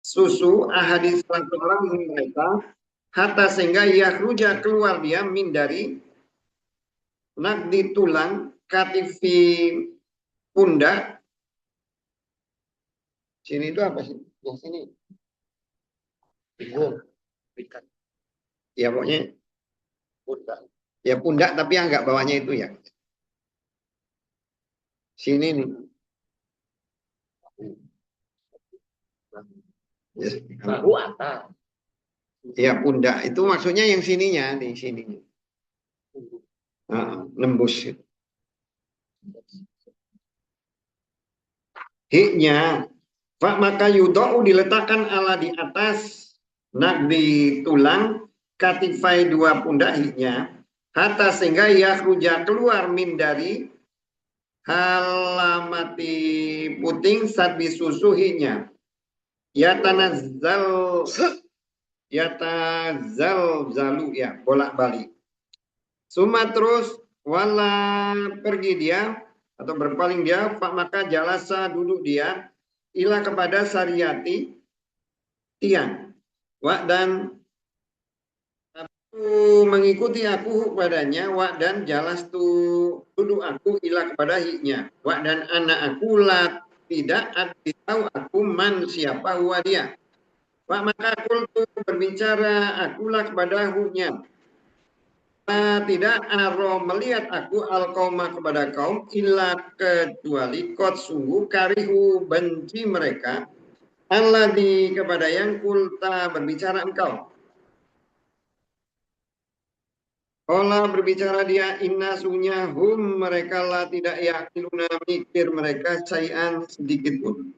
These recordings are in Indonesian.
susu ahadis salah seorang mereka hatta sehingga yakhruja keluar dia min dari nagdi tulang katifi pundak. Sini itu apa sih? Yang sini. Punggung. Ya pokoknya pundak. Ya pundak tapi agak bawahnya itu ya. Sini nih. Ya, baru atas. Ya pundak itu maksudnya yang sininya di sini. Nembus. Hiknya Pak maka yudau diletakkan ala di atas di tulang katifai dua pundak hiknya hatta sehingga yakhruja keluar min dari halamati puting saat disusuhinya yatanazzal zalu ya bolak-balik. Suma terus wala pergi dia atau berpaling dia pak maka jalasa duduk dia ila kepada sariyati tiang wa dan aku mengikuti aku padanya wa dan jalas tu duduk aku ila kepada hiknya wa dan anak aku la tidak tahu aku man siapa huwa dia wa maka aku berbicara akulah kepada huknya tidak aro melihat aku al-qauma kepada kaum illa kecuali kot sungguh karihu benci mereka alladzi kepada yang kulta berbicara engkau. Ola berbicara dia inna sunya hum mereka lah tidak yakiluna mikir mereka sayan sedikit pun.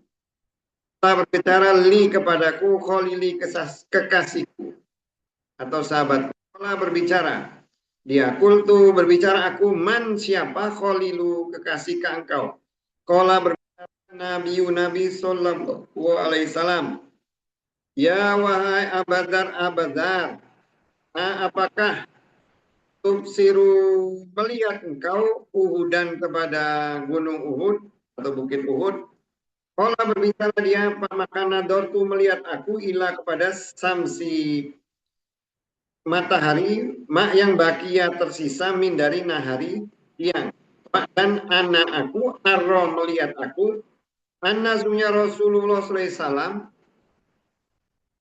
Allah berbicara li kepadaku kholili kekasihku atau sahabatku. Allah berbicara dia kultu berbicara aku man siapa kholilu kekasih ke engkau. Kola berbicara Nabi sallallahu alaihi wasallam. Ya wahai abadar, apakah tubsiru melihat engkau Uhudan kepada gunung Uhud atau bukit Uhud? Kola berbicara dia Pak Makana dortu melihat aku ila kepada samsi matahari mak yang bakia tersisa min dari nahari siang. Dan anak aku arro melihat aku anasunya Rasulullah SAW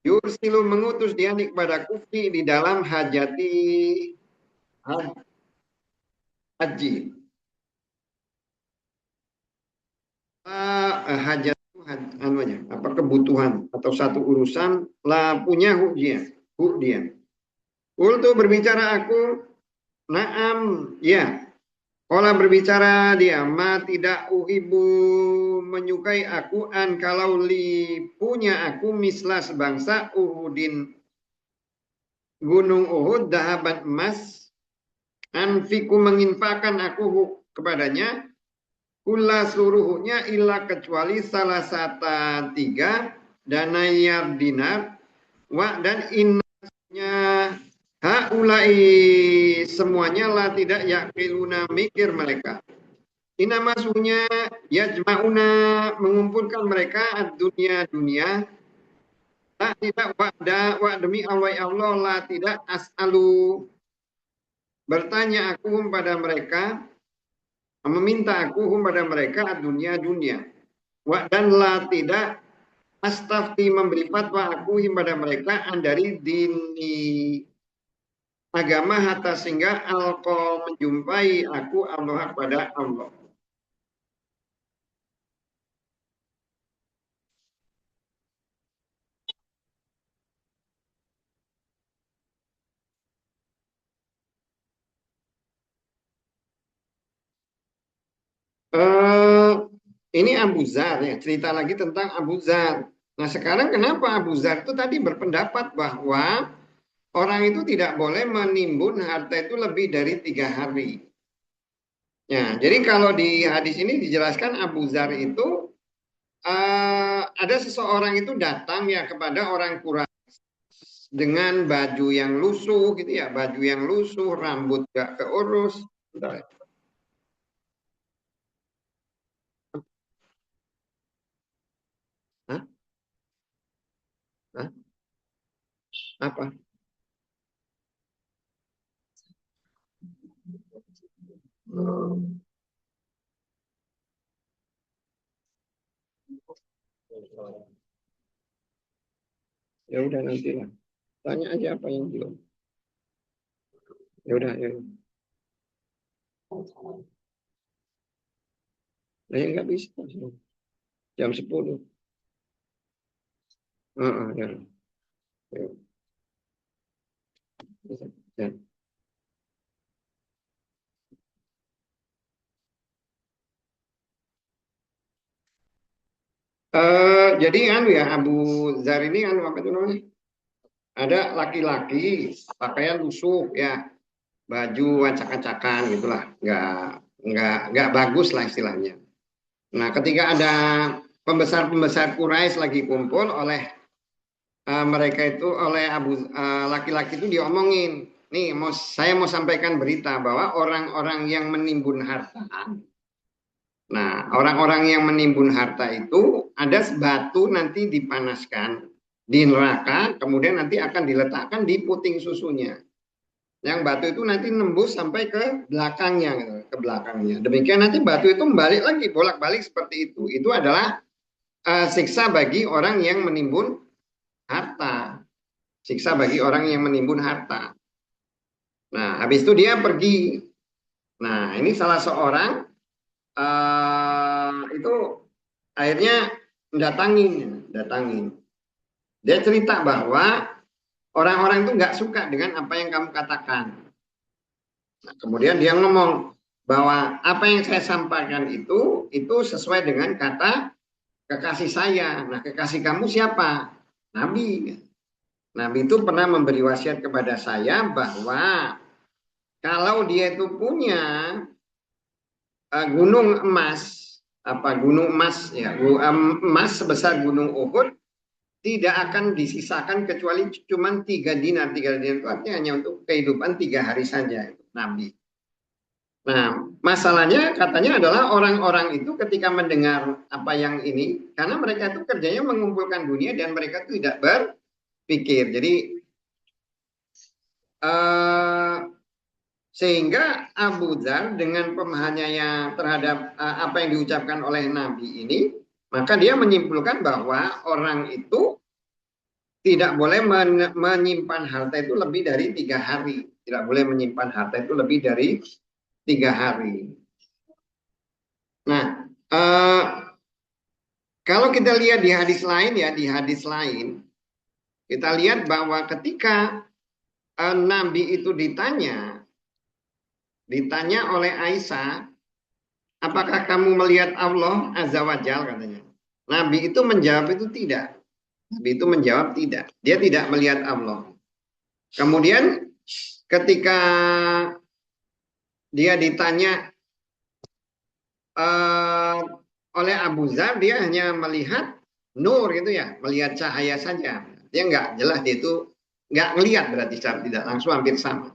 yursilu mengutus dia kepada kufi di dalam hajati haji. Hajat apa kebutuhan atau satu urusan lah punya huk dia. Ultu berbicara aku naam ya. Kala berbicara dia ma tidak uhibu menyukai aku an kalau li punya aku mislah sebangsa Uhudin gunung Uhud dahaban emas anfiku menginfakkan aku kepadanya kula seluruhnya illa kecuali salah satu tiga danayar dinar wa dan innanya haulai semuanya lah tidak yakiluna mikir mereka. Ina masunya yajma'una mengumpulkan mereka dunia tak tidak wa demi Allah lah tidak as'alu bertanya aku pada mereka meminta aku pada mereka dunia dan lah tidak astafti memberi fatwa aku pada mereka dari dini agama hatta sehingga alqa menjumpai aku Allah pada Allah. Ini Abu Zar ya, cerita lagi tentang Abu Zar. Nah sekarang kenapa Abu Zar itu tadi berpendapat bahwa orang itu tidak boleh menimbun harta itu lebih dari 3 hari. Ya, jadi kalau di hadis ini dijelaskan Abu Zar itu ada seseorang itu datang ya kepada orang Quraisy dengan baju yang lusuh gitu ya, baju yang lusuh, rambut gak keurus. Bentar ya. Hah? Hah? Apa? Ya udah nanti lah. Tanya aja apa yang belum. Ya udah, ya. Nah, ya nggak bisa. Jam 10. Ya. Ya. Ya. Jadi anu ya Abu Zar ini anu apa itu namanya? Ada laki-laki pakaian lusuh ya, baju acak-acakan gitulah, nggak bagus lah istilahnya. Nah, ketika ada pembesar-pembesar Quraisy lagi kumpul oleh mereka itu oleh laki-laki itu diomongin, nih saya mau sampaikan berita bahwa orang-orang yang menimbun harta. Nah, orang-orang yang menimbun harta itu ada batu nanti dipanaskan di neraka, kemudian nanti akan diletakkan di puting susunya. Yang batu itu nanti nembus sampai ke belakangnya, gitu, ke belakangnya. Demikian nanti batu itu balik lagi, bolak-balik seperti itu. Itu adalah siksa bagi orang yang menimbun harta. Siksa bagi orang yang menimbun harta. Nah, habis itu dia pergi. Nah, ini salah seorang itu akhirnya datangin. Dia cerita bahwa orang-orang itu nggak suka dengan apa yang kamu katakan. Nah, kemudian dia ngomong bahwa apa yang saya sampaikan itu sesuai dengan kata kekasih saya. Nah, kekasih kamu siapa? Nabi. Nabi itu pernah memberi wasiat kepada saya bahwa kalau dia itu punya gunung emas, gunung emas ya, emas sebesar gunung Uhud tidak akan disisakan kecuali cuma 3 dinar. 3 dinar itu artinya hanya untuk kehidupan 3 hari saja. Nabi. Nah, masalahnya katanya adalah orang-orang itu ketika mendengar apa yang ini, karena mereka itu kerjanya mengumpulkan dunia dan mereka itu tidak berpikir. Jadi eh, sehingga Abu Dzar dengan pemahamannya terhadap apa yang diucapkan oleh Nabi ini, maka dia menyimpulkan bahwa orang itu tidak boleh menyimpan harta itu lebih dari 3 hari. Tidak boleh menyimpan harta itu lebih dari 3 hari. Nah, kalau kita lihat di hadis lain ya, kita lihat bahwa ketika Nabi itu ditanya oleh Aisyah, apakah kamu melihat Allah Azza wa Jal katanya. Nabi itu menjawab itu tidak. Nabi itu menjawab tidak. Dia tidak melihat Allah. Kemudian ketika dia ditanya oleh Abu Zar, dia hanya melihat nur itu ya, melihat cahaya saja. Dia nggak jelas, dia itu nggak ngelihat berarti secara tidak langsung hampir sama.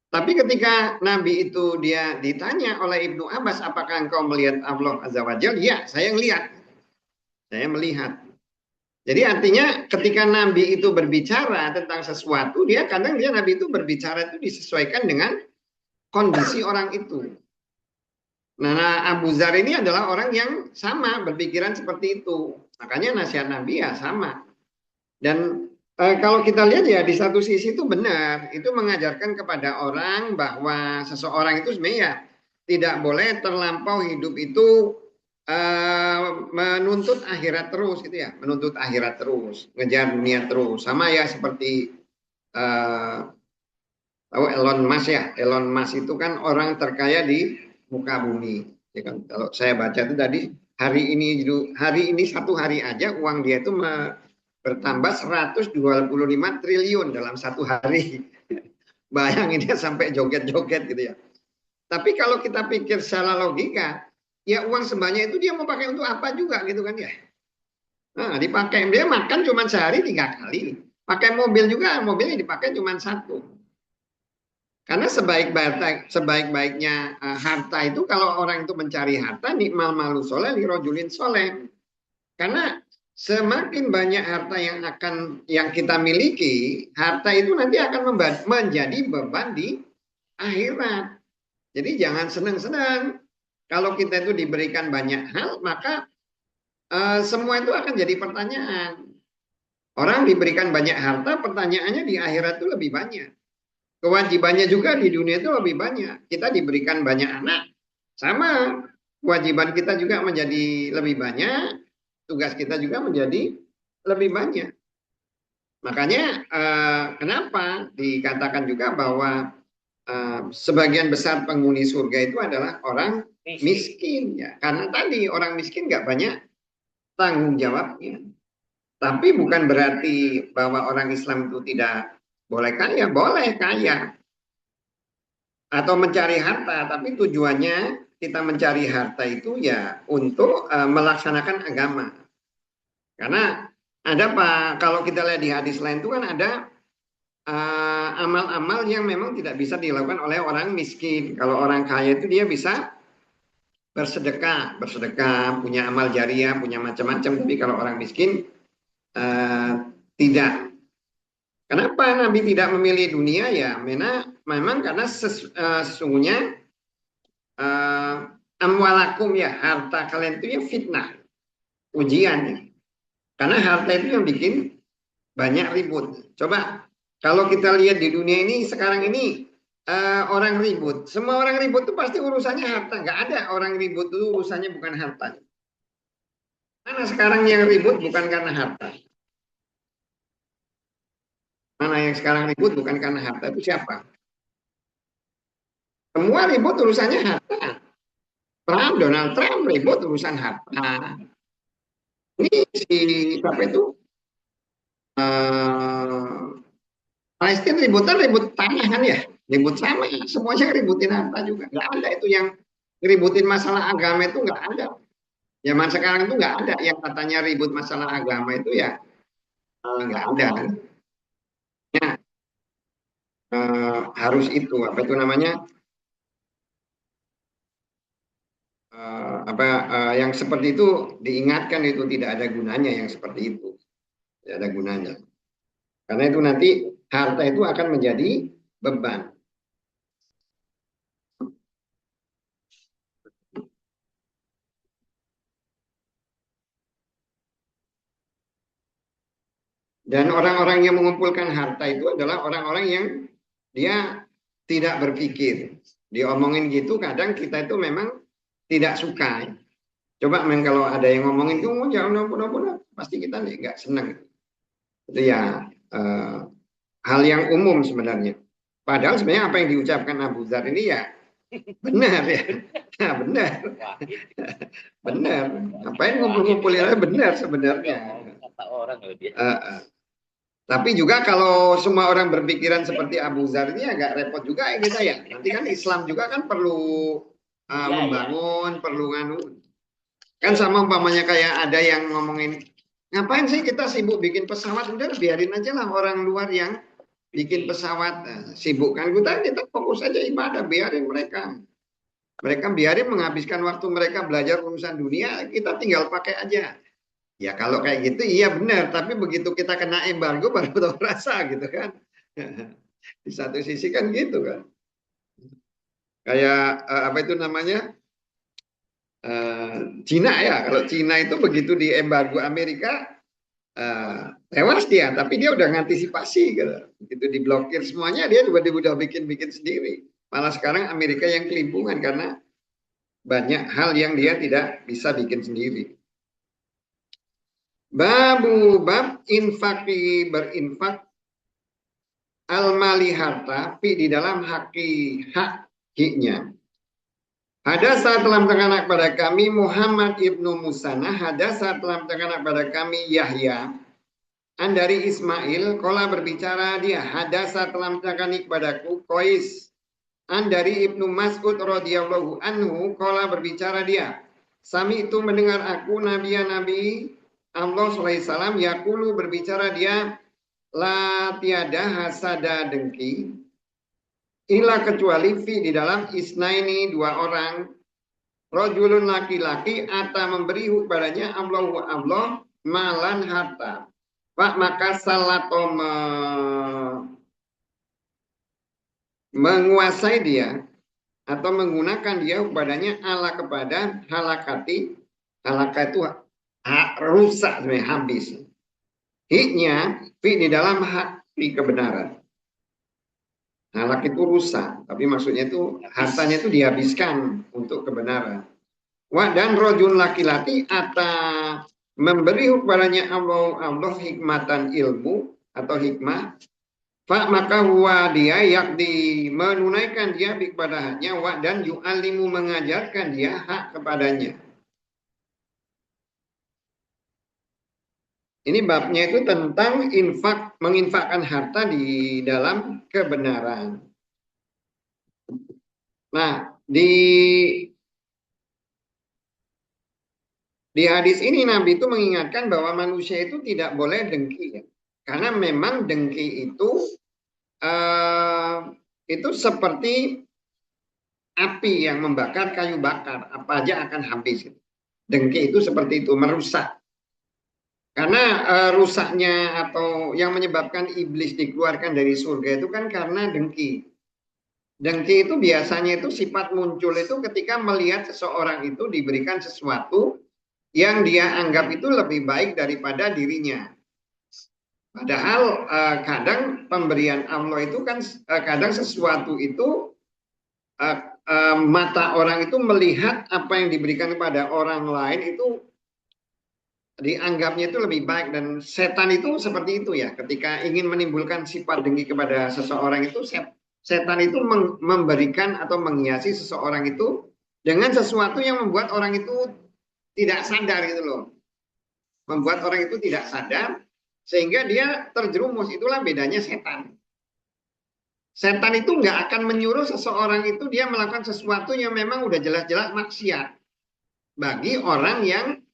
Tapi ketika Nabi itu dia ditanya oleh Ibnu Abbas, apakah engkau melihat Allah Azza wa Jalla? Ya, saya ngelihat. Saya melihat. Jadi artinya ketika Nabi itu berbicara tentang sesuatu, kadang Nabi itu berbicara itu disesuaikan dengan kondisi orang itu. Nah, Abu Zar ini adalah orang yang sama berpikiran seperti itu. Makanya nasihat Nabi ya sama. Dan kalau kita lihat ya di satu sisi itu benar, itu mengajarkan kepada orang bahwa seseorang itu sebenarnya tidak boleh terlampau hidup itu menuntut akhirat terus gitu ya, menuntut akhirat terus, ngejar dunia terus. Sama ya seperti tahu Elon Musk ya, Elon Musk itu kan orang terkaya di muka bumi. Ya kan? Kalau saya baca itu tadi hari ini 1 hari aja uang dia itu bertambah 125 triliun dalam 1 hari. Bayangin dia sampai joget-joget gitu ya. Tapi kalau kita pikir secara logika, ya uang sebanyak itu dia mau pakai untuk apa juga gitu kan ya. Nah, dipakai dia makan cuma sehari 3 kali. Pakai mobil juga, mobilnya dipakai cuma satu. Karena sebaik-baiknya harta itu kalau orang itu mencari harta nikmal malu soleh lirojulin soleh. Karena semakin banyak harta yang kita miliki, harta itu nanti akan menjadi beban di akhirat. Jadi jangan senang-senang. Kalau kita itu diberikan banyak hal, maka semua itu akan jadi pertanyaan. Orang diberikan banyak harta, pertanyaannya di akhirat itu lebih banyak. Kewajibannya juga di dunia itu lebih banyak. Kita diberikan banyak anak, sama kewajiban kita juga menjadi lebih banyak, tugas kita juga menjadi lebih banyak. Makanya kenapa dikatakan juga bahwa sebagian besar penghuni surga itu adalah orang miskin ya, karena tadi orang miskin nggak banyak tanggung jawabnya. Tapi bukan berarti bahwa orang Islam itu tidak boleh kaya atau mencari harta, tapi tujuannya kita mencari harta itu ya untuk melaksanakan agama. Karena ada Pak, kalau kita lihat di hadis lain itu kan ada amal-amal yang memang tidak bisa dilakukan oleh orang miskin. Kalau orang kaya itu dia bisa bersedekah, punya amal jariah, punya macam-macam. Tapi kalau orang miskin tidak. Kenapa Nabi tidak memilih dunia ya? Memang karena sesungguhnya amwalakum ya, harta kalian itu ya fitnah, ujian ya. Karena harta itu yang bikin banyak ribut. Coba kalau kita lihat di dunia ini sekarang ini orang ribut, semua orang ribut itu pasti urusannya harta. Nggak ada orang ribut itu urusannya bukan harta. Mana sekarang yang ribut bukan karena harta? Mana yang sekarang ribut bukan karena harta, itu siapa? Semua ribut urusannya harta. Donald Trump ribut urusan harta. Ini si siapa itu? Palestina ribut tanah kan ya, ribut sama, semuanya ributin harta juga. Nggak ada itu yang ributin masalah agama itu nggak ada. Zaman sekarang itu nggak ada yang katanya ribut masalah agama itu ya nggak ada. Ya, harus itu apa itu namanya yang seperti itu diingatkan itu tidak ada gunanya yang seperti itu, tidak ada gunanya. Karena itu nanti harta itu akan menjadi beban. Dan orang-orang yang mengumpulkan harta itu adalah orang-orang yang dia tidak berpikir. Diomongin gitu kadang kita itu memang tidak suka. Coba men kalau ada yang ngomongin itu jangan ampun, pasti kita nggak senang. Itu ya hal yang umum sebenarnya. Padahal sebenarnya apa yang diucapkan Abu Dzar ini ya benar ya. Nah, benar. Benar. Ngapain ngumpul-ngumpulin benar sebenarnya. Kata orang lebih. Tapi juga kalau semua orang berpikiran seperti Abu Dzar ini agak repot juga ya kita ya. Nanti kan Islam juga kan perlu membangun, perlu nganu. Kan sama umpamanya kayak ada yang ngomongin, ngapain sih kita sibuk bikin pesawat? Udah biarin aja lah orang luar yang bikin pesawat sibuk kan. Kita fokus aja ibadah, biarin mereka. Mereka biarin menghabiskan waktu mereka belajar urusan dunia, kita tinggal pakai aja. Ya kalau kayak gitu iya benar, tapi begitu kita kena embargo baru tahu rasa gitu kan. Di satu sisi kan gitu kan. Kayak apa itu namanya? Cina ya, kalau Cina itu begitu di embargo Amerika tewas dia, tapi dia udah ngantisipasi gitu. Begitu diblokir semuanya dia juga udah bikin sendiri. Malah sekarang Amerika yang kelimpungan karena banyak hal yang dia tidak bisa bikin sendiri. Bab infaki berinfak al-mali harta fi di dalam haknya. Hadasa telah mendengarkan kepada kami Muhammad ibnu Musanna. Hadasa telah mendengarkan kepada kami Yahya an dari Ismail. Kola berbicara dia. Hadasa telah mendengarkan kepadaku Qais an dari Ibnu Mas'ud radhiyallahu anhu. Kola berbicara dia. Sami itu mendengar aku Nabi Allah SAW yakulu berbicara dia la tiada hasada dengki illa kecuali fi di dalam isnaini dua orang rajulun laki-laki ata memberi kepadanya Allah malan harta. Pak maka salato menguasai dia atau menggunakan dia kepadanya ala kepada halakati. Halaka itu rusak sebenarnya, habis. Hiknya fi di dalam hak fi kebenaran. Halak itu rusak, tapi maksudnya itu hartanya itu dihabiskan untuk kebenaran. Wa dan rojun laki-laki ata memberi kepadanya Allah hikmatan ilmu atau hikmah. Fa maka huwa dia yakdi menunaikan dia kepada haknya wa dan yu'alimu mengajarkan dia hak kepadanya. Ini babnya itu tentang menginfakkan harta di dalam kebenaran. Nah, di hadis ini Nabi itu mengingatkan bahwa manusia itu tidak boleh dengki, ya. Karena memang dengki itu seperti api yang membakar kayu bakar, apa aja akan habis. Dengki itu seperti itu, merusak. Karena rusaknya atau yang menyebabkan iblis dikeluarkan dari surga itu kan karena dengki. Dengki itu biasanya itu sifat muncul itu ketika melihat seseorang itu diberikan sesuatu yang dia anggap itu lebih baik daripada dirinya. Padahal kadang pemberian Allah itu kan kadang sesuatu itu mata orang itu melihat apa yang diberikan kepada orang lain itu dianggapnya itu lebih baik, dan setan itu seperti itu ya, ketika ingin menimbulkan sifat dengki kepada seseorang itu setan itu memberikan atau menghiasi seseorang itu dengan sesuatu yang membuat orang itu tidak sadar gitu loh, membuat orang itu tidak sadar sehingga dia terjerumus. Itulah bedanya setan. Setan itu nggak akan menyuruh seseorang itu dia melakukan sesuatu yang memang udah jelas-jelas maksiat. Bagi orang yang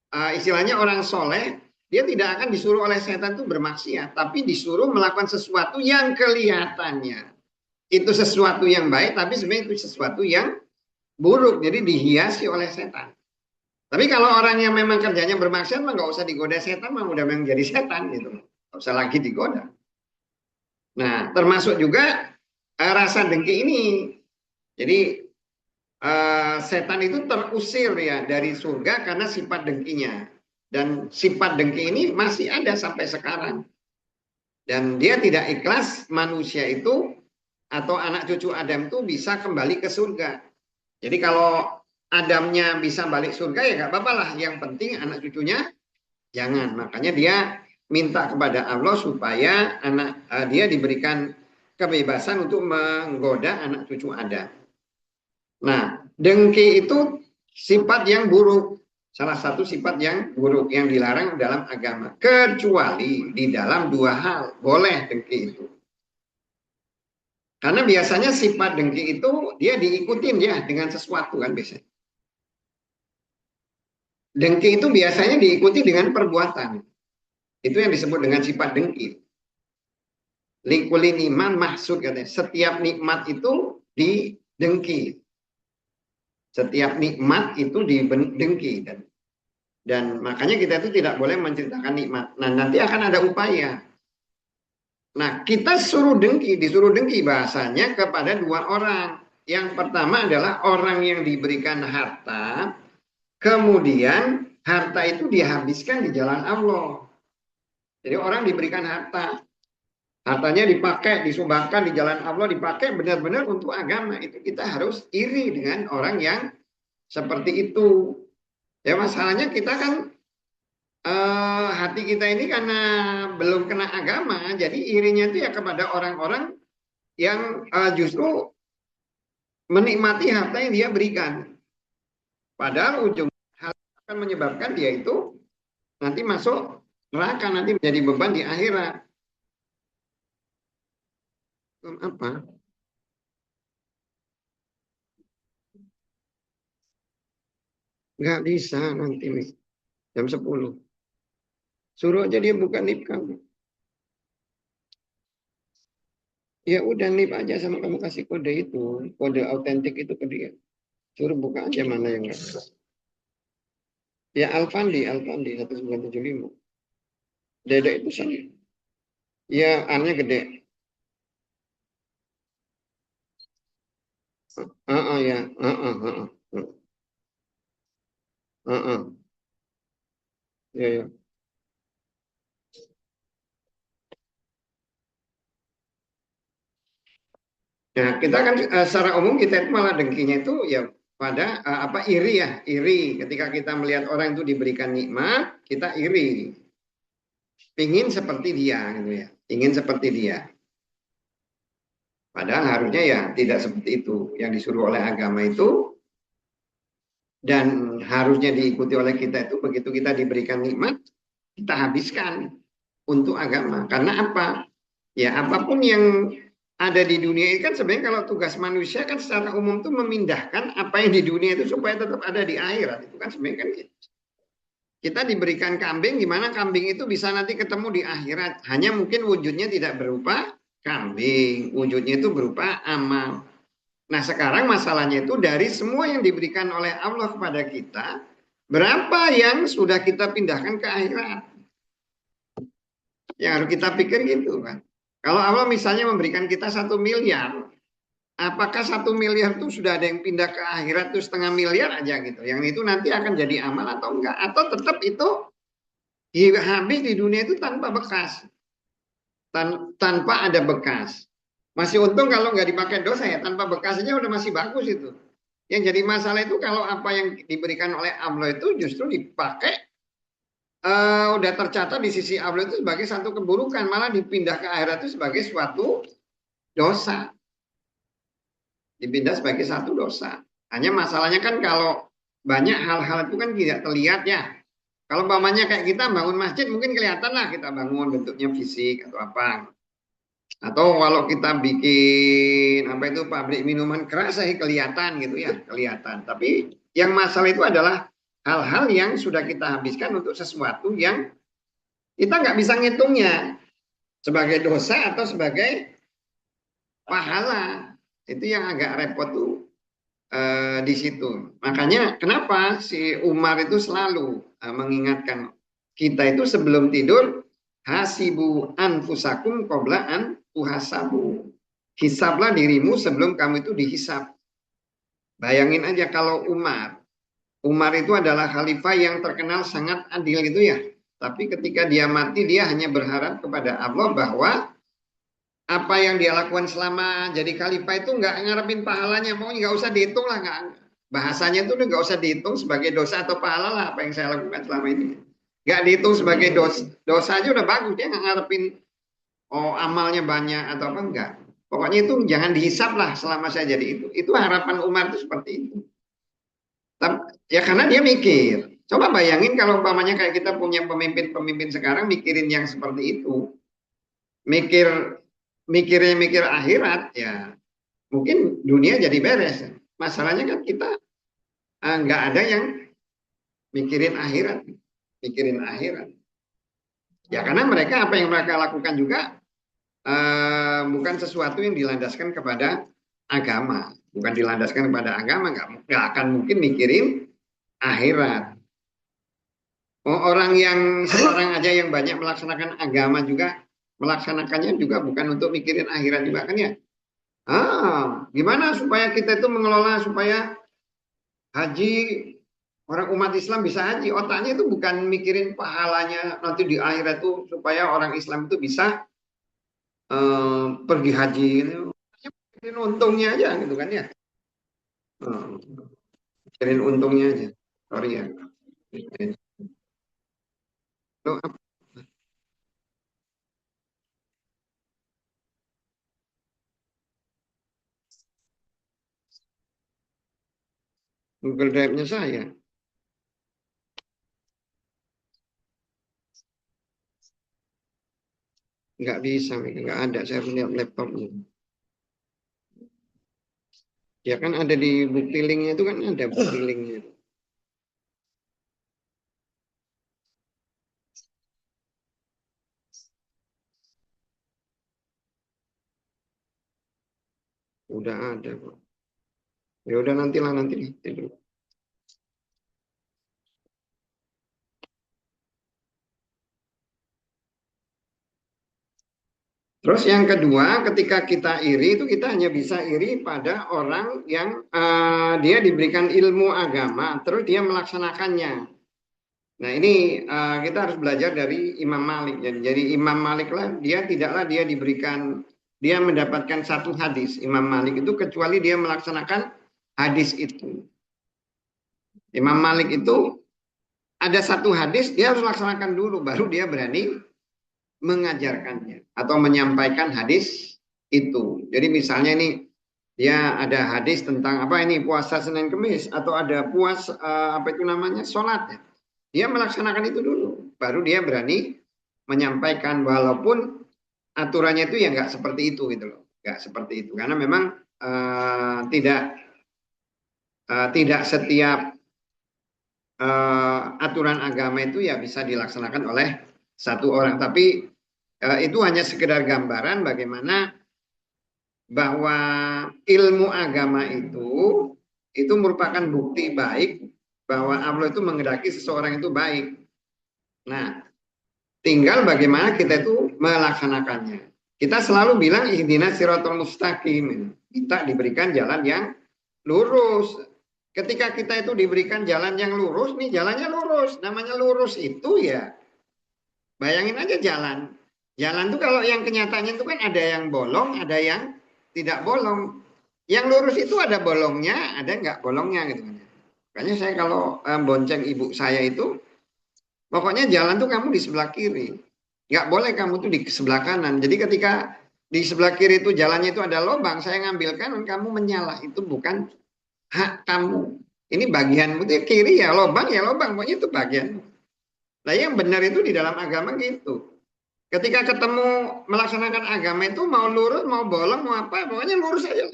istilahnya orang soleh, dia tidak akan disuruh oleh setan itu bermaksiat, tapi disuruh melakukan sesuatu yang kelihatannya itu sesuatu yang baik, tapi sebenarnya itu sesuatu yang buruk, jadi dihiasi oleh setan. Tapi kalau orang yang memang kerjanya bermaksiat, mah nggak usah digoda setan, mah udah memang jadi setan gitu, nggak usah lagi digoda. Nah, termasuk juga rasa dengki ini. Jadi setan itu terusir ya dari surga karena sifat dengkinya. Dan sifat dengki ini masih ada sampai sekarang. Dan dia tidak ikhlas manusia itu atau anak cucu Adam itu bisa kembali ke surga. Jadi kalau Adamnya bisa balik surga ya nggak apa-apa lah. Yang penting anak cucunya jangan. Makanya dia minta kepada Allah supaya dia diberikan kebebasan untuk menggoda anak cucu Adam. Nah, dengki itu sifat yang buruk. Salah satu sifat yang buruk yang dilarang dalam agama. Kecuali di dalam dua hal. Boleh dengki itu. Karena biasanya sifat dengki itu dia diikutin ya dengan sesuatu kan biasanya. Dengki itu biasanya diikuti dengan perbuatan. Itu yang disebut dengan sifat dengki. Likulin iman maksud katanya. Setiap nikmat itu didengki. Setiap nikmat itu didengki. Dan makanya kita itu tidak boleh menceritakan nikmat. Nah, nanti akan ada upaya. Nah, kita disuruh dengki bahasanya kepada dua orang. Yang pertama adalah orang yang diberikan harta, kemudian harta itu dihabiskan di jalan Allah. Jadi orang diberikan harta, hartanya dipakai, disumbangkan di jalan Allah, dipakai benar-benar untuk agama. Itu kita harus iri dengan orang yang seperti itu. Ya masalahnya kita kan hati kita ini karena belum kena agama, jadi irinya itu ya kepada orang-orang yang justru menikmati harta yang dia berikan. Padahal ujung hal akan menyebabkan dia itu nanti masuk neraka, nanti menjadi beban di akhirat. Apa? Nggak bisa nanti nih, jam 10. Suruh aja dia buka nip kamu. Ya udah nip aja sama kamu kasih kode itu, kode autentik itu ke dia. Suruh buka aja mana yang nggak bisa. Ya Alfandi 1975. Dedek itu saya. Ya, annya gede. Ya. Ya, ya. Nah, kita kan secara umum kita itu malah dengkinya itu ya pada apa iri ya, iri ketika kita melihat orang itu diberikan nikmat, kita iri, ingin seperti dia gitu ya, ingin seperti dia. Padahal harusnya ya tidak seperti itu. Yang disuruh oleh agama itu dan harusnya diikuti oleh kita itu begitu kita diberikan nikmat, kita habiskan untuk agama. Karena apa? Ya apapun yang ada di dunia ini kan sebenarnya kalau tugas manusia kan secara umum tuh memindahkan apa yang di dunia itu supaya tetap ada di akhirat. Itu kan sebenarnya kan gitu. Kita diberikan kambing, gimana kambing itu bisa nanti ketemu di akhirat. Hanya mungkin wujudnya tidak berupa kambing, wujudnya itu berupa amal. Nah sekarang masalahnya itu dari semua yang diberikan oleh Allah kepada kita, berapa yang sudah kita pindahkan ke akhirat? Yang harus kita pikir gitu kan. Kalau Allah misalnya memberikan kita 1 miliar, apakah 1 miliar itu sudah ada yang pindah ke akhirat itu 1/2 miliar aja gitu. Yang itu nanti akan jadi amal atau enggak? Atau tetap itu habis di dunia itu tanpa bekas, tanpa ada bekas. Masih untung kalau nggak dipakai dosa ya, tanpa bekas aja udah masih bagus itu. Yang jadi masalah itu kalau apa yang diberikan oleh Allah itu justru dipakai udah tercatat di sisi Allah itu sebagai satu keburukan, malah dipindah ke akhirat itu sebagai suatu dosa, dipindah sebagai satu dosa. Hanya masalahnya kan kalau banyak hal-hal itu kan tidak terlihat ya. Kalau umpamanya kayak kita bangun masjid mungkin kelihatan lah kita bangun bentuknya fisik atau apa. Atau kalau kita bikin apa itu pabrik minuman keras saya kelihatan gitu ya, kelihatan. Tapi yang masalah itu adalah hal-hal yang sudah kita habiskan untuk sesuatu yang kita nggak bisa ngitungnya sebagai dosa atau sebagai pahala. Itu yang agak repot tuh di situ. Makanya kenapa si Umar itu selalu mengingatkan kita itu sebelum tidur hasibu anfusakum qabla an tuhasabu. Hisablah dirimu sebelum kamu itu dihisab. Bayangin aja kalau Umar itu adalah khalifah yang terkenal sangat adil gitu ya. Tapi ketika dia mati dia hanya berharap kepada Allah bahwa apa yang dia lakukan selama jadi khalifah itu nggak ngarepin pahalanya, mau nggak usah dihitung lah, nggak bahasanya itu nggak usah dihitung sebagai dosa atau pahala lah apa yang saya lakukan selama ini, nggak dihitung sebagai dosa aja udah bagus, dia nggak ngarepin oh amalnya banyak atau apa enggak, pokoknya itu jangan dihisap lah selama saya jadi itu harapan Umar itu seperti itu. Ya karena dia mikir, coba bayangin kalau umpamanya kayak kita punya pemimpin-pemimpin sekarang mikirin yang seperti itu, mikir mikir akhirat ya mungkin dunia jadi beres. Masalahnya kan kita nggak ada yang mikirin akhirat, mikirin akhirat. Ya karena mereka apa yang mereka lakukan juga bukan sesuatu yang dilandaskan kepada agama, bukan dilandaskan kepada agama, nggak akan mungkin mikirin akhirat. Orang yang seorang aja yang banyak melaksanakan agama juga melaksanakannya juga bukan untuk mikirin akhirat juga kan ya. Gimana supaya kita itu mengelola supaya haji orang umat Islam bisa haji, otaknya itu bukan mikirin pahalanya nanti di akhirat itu supaya orang Islam itu bisa pergi haji gitu. Mikirin untungnya aja gitu kan ya. Mikirin untungnya aja. Sorry ya. Lo Google Drive-nya saya nggak bisa, nggak ada. Saya lihat laptopnya. Ya kan ada di bukti linknya itu kan ada bukti linknya. Udah ada kok. Ya udah nantilah nanti. Terus yang kedua, ketika kita iri itu kita hanya bisa iri pada orang yang dia diberikan ilmu agama, terus dia melaksanakannya. Nah ini kita harus belajar dari Imam Malik. Jadi Imam Malik lah, dia diberikan, dia mendapatkan satu hadis. Imam Malik itu kecuali dia melaksanakan hadis itu. Imam Malik itu ada satu hadis, dia harus laksanakan dulu, baru dia berani mengajarkannya atau menyampaikan hadis itu. Jadi misalnya ini dia ada hadis tentang apa ini puasa Senin Kemis atau ada apa itu namanya sholat. Dia melaksanakan itu dulu, baru dia berani menyampaikan walaupun aturannya itu ya nggak seperti itu gitu loh, nggak seperti itu karena memang tidak setiap aturan agama itu ya bisa dilaksanakan oleh satu orang, tapi itu hanya sekedar gambaran bagaimana bahwa ilmu agama itu merupakan bukti baik bahwa Allah itu menghendaki seseorang itu baik. Nah, tinggal bagaimana kita itu melaksanakannya. Kita selalu bilang ihdinas siratal mustaqim. Kita diberikan jalan yang lurus. Ketika kita itu diberikan jalan yang lurus, nih jalannya lurus. Namanya lurus itu ya, bayangin aja jalan. Jalan tuh kalau yang kenyataannya itu kan ada yang bolong, ada yang tidak bolong. Yang lurus itu ada bolongnya, ada nggak bolongnya gitu. Makanya saya kalau bonceng ibu saya itu, pokoknya jalan tuh kamu di sebelah kiri. Nggak boleh kamu tuh di sebelah kanan. Jadi ketika di sebelah kiri itu jalannya itu ada lubang, saya ngambil kanan, kamu menyalah. Itu bukan hak kamu. Ini bagianmu itu kiri ya lubang, pokoknya itu bagian. Nah yang benar itu di dalam agama gitu. Ketika ketemu melaksanakan agama itu mau lurus, mau bolong, mau apa, pokoknya lurus aja.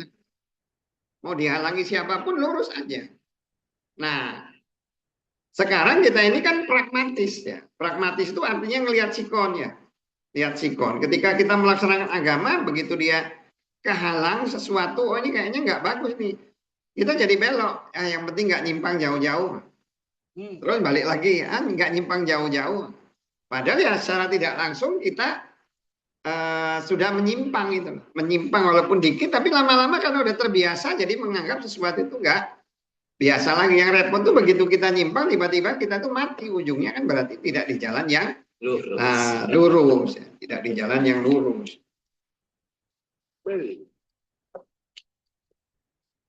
Mau dihalangi siapapun lurus aja. Nah, sekarang kita ini kan pragmatis ya. Pragmatis itu artinya ngelihat sikon ya. Lihat sikon. Ketika kita melaksanakan agama, begitu dia kehalang sesuatu, oh ini kayaknya nggak bagus nih. Kita jadi belok. Yang penting nggak nyimpang jauh-jauh. Terus balik lagi, nggak nyimpang jauh-jauh. Padahal ya secara tidak langsung kita sudah menyimpang itu. Menyimpang walaupun dikit, tapi lama-lama kan udah terbiasa, jadi menganggap sesuatu itu nggak biasa lagi. Yang repot tuh begitu kita nyimpang, tiba-tiba kita tuh mati. Ujungnya kan berarti tidak di jalan yang lurus. Tidak di jalan yang lurus.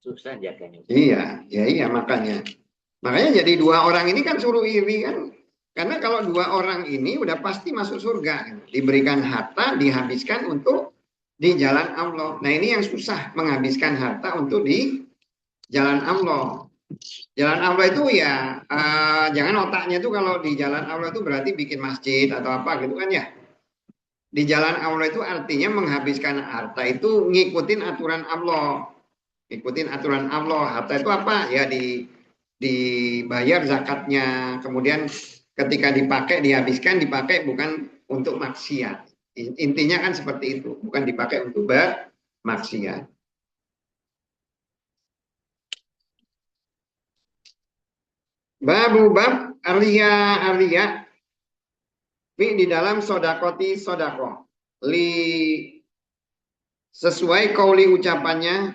Susah jaganya. Iya makanya. Makanya jadi dua orang ini kan suruh iri kan. Karena kalau dua orang ini udah pasti masuk surga. Diberikan harta, dihabiskan untuk di jalan Allah. Nah ini yang susah, menghabiskan harta untuk di jalan Allah. Jalan Allah itu ya, jangan otaknya itu kalau di jalan Allah itu berarti bikin masjid atau apa gitu kan ya. Di jalan Allah itu artinya menghabiskan harta itu ngikutin aturan Allah. Ngikutin aturan Allah. Harta itu apa? Ya dibayar zakatnya. Kemudian ketika dipakai, dihabiskan, dipakai bukan untuk maksiat. Intinya kan seperti itu. Bukan dipakai untuk bermaksiat. Bab Arya di dalam sodakoti sodako. Sesuai kauli ucapannya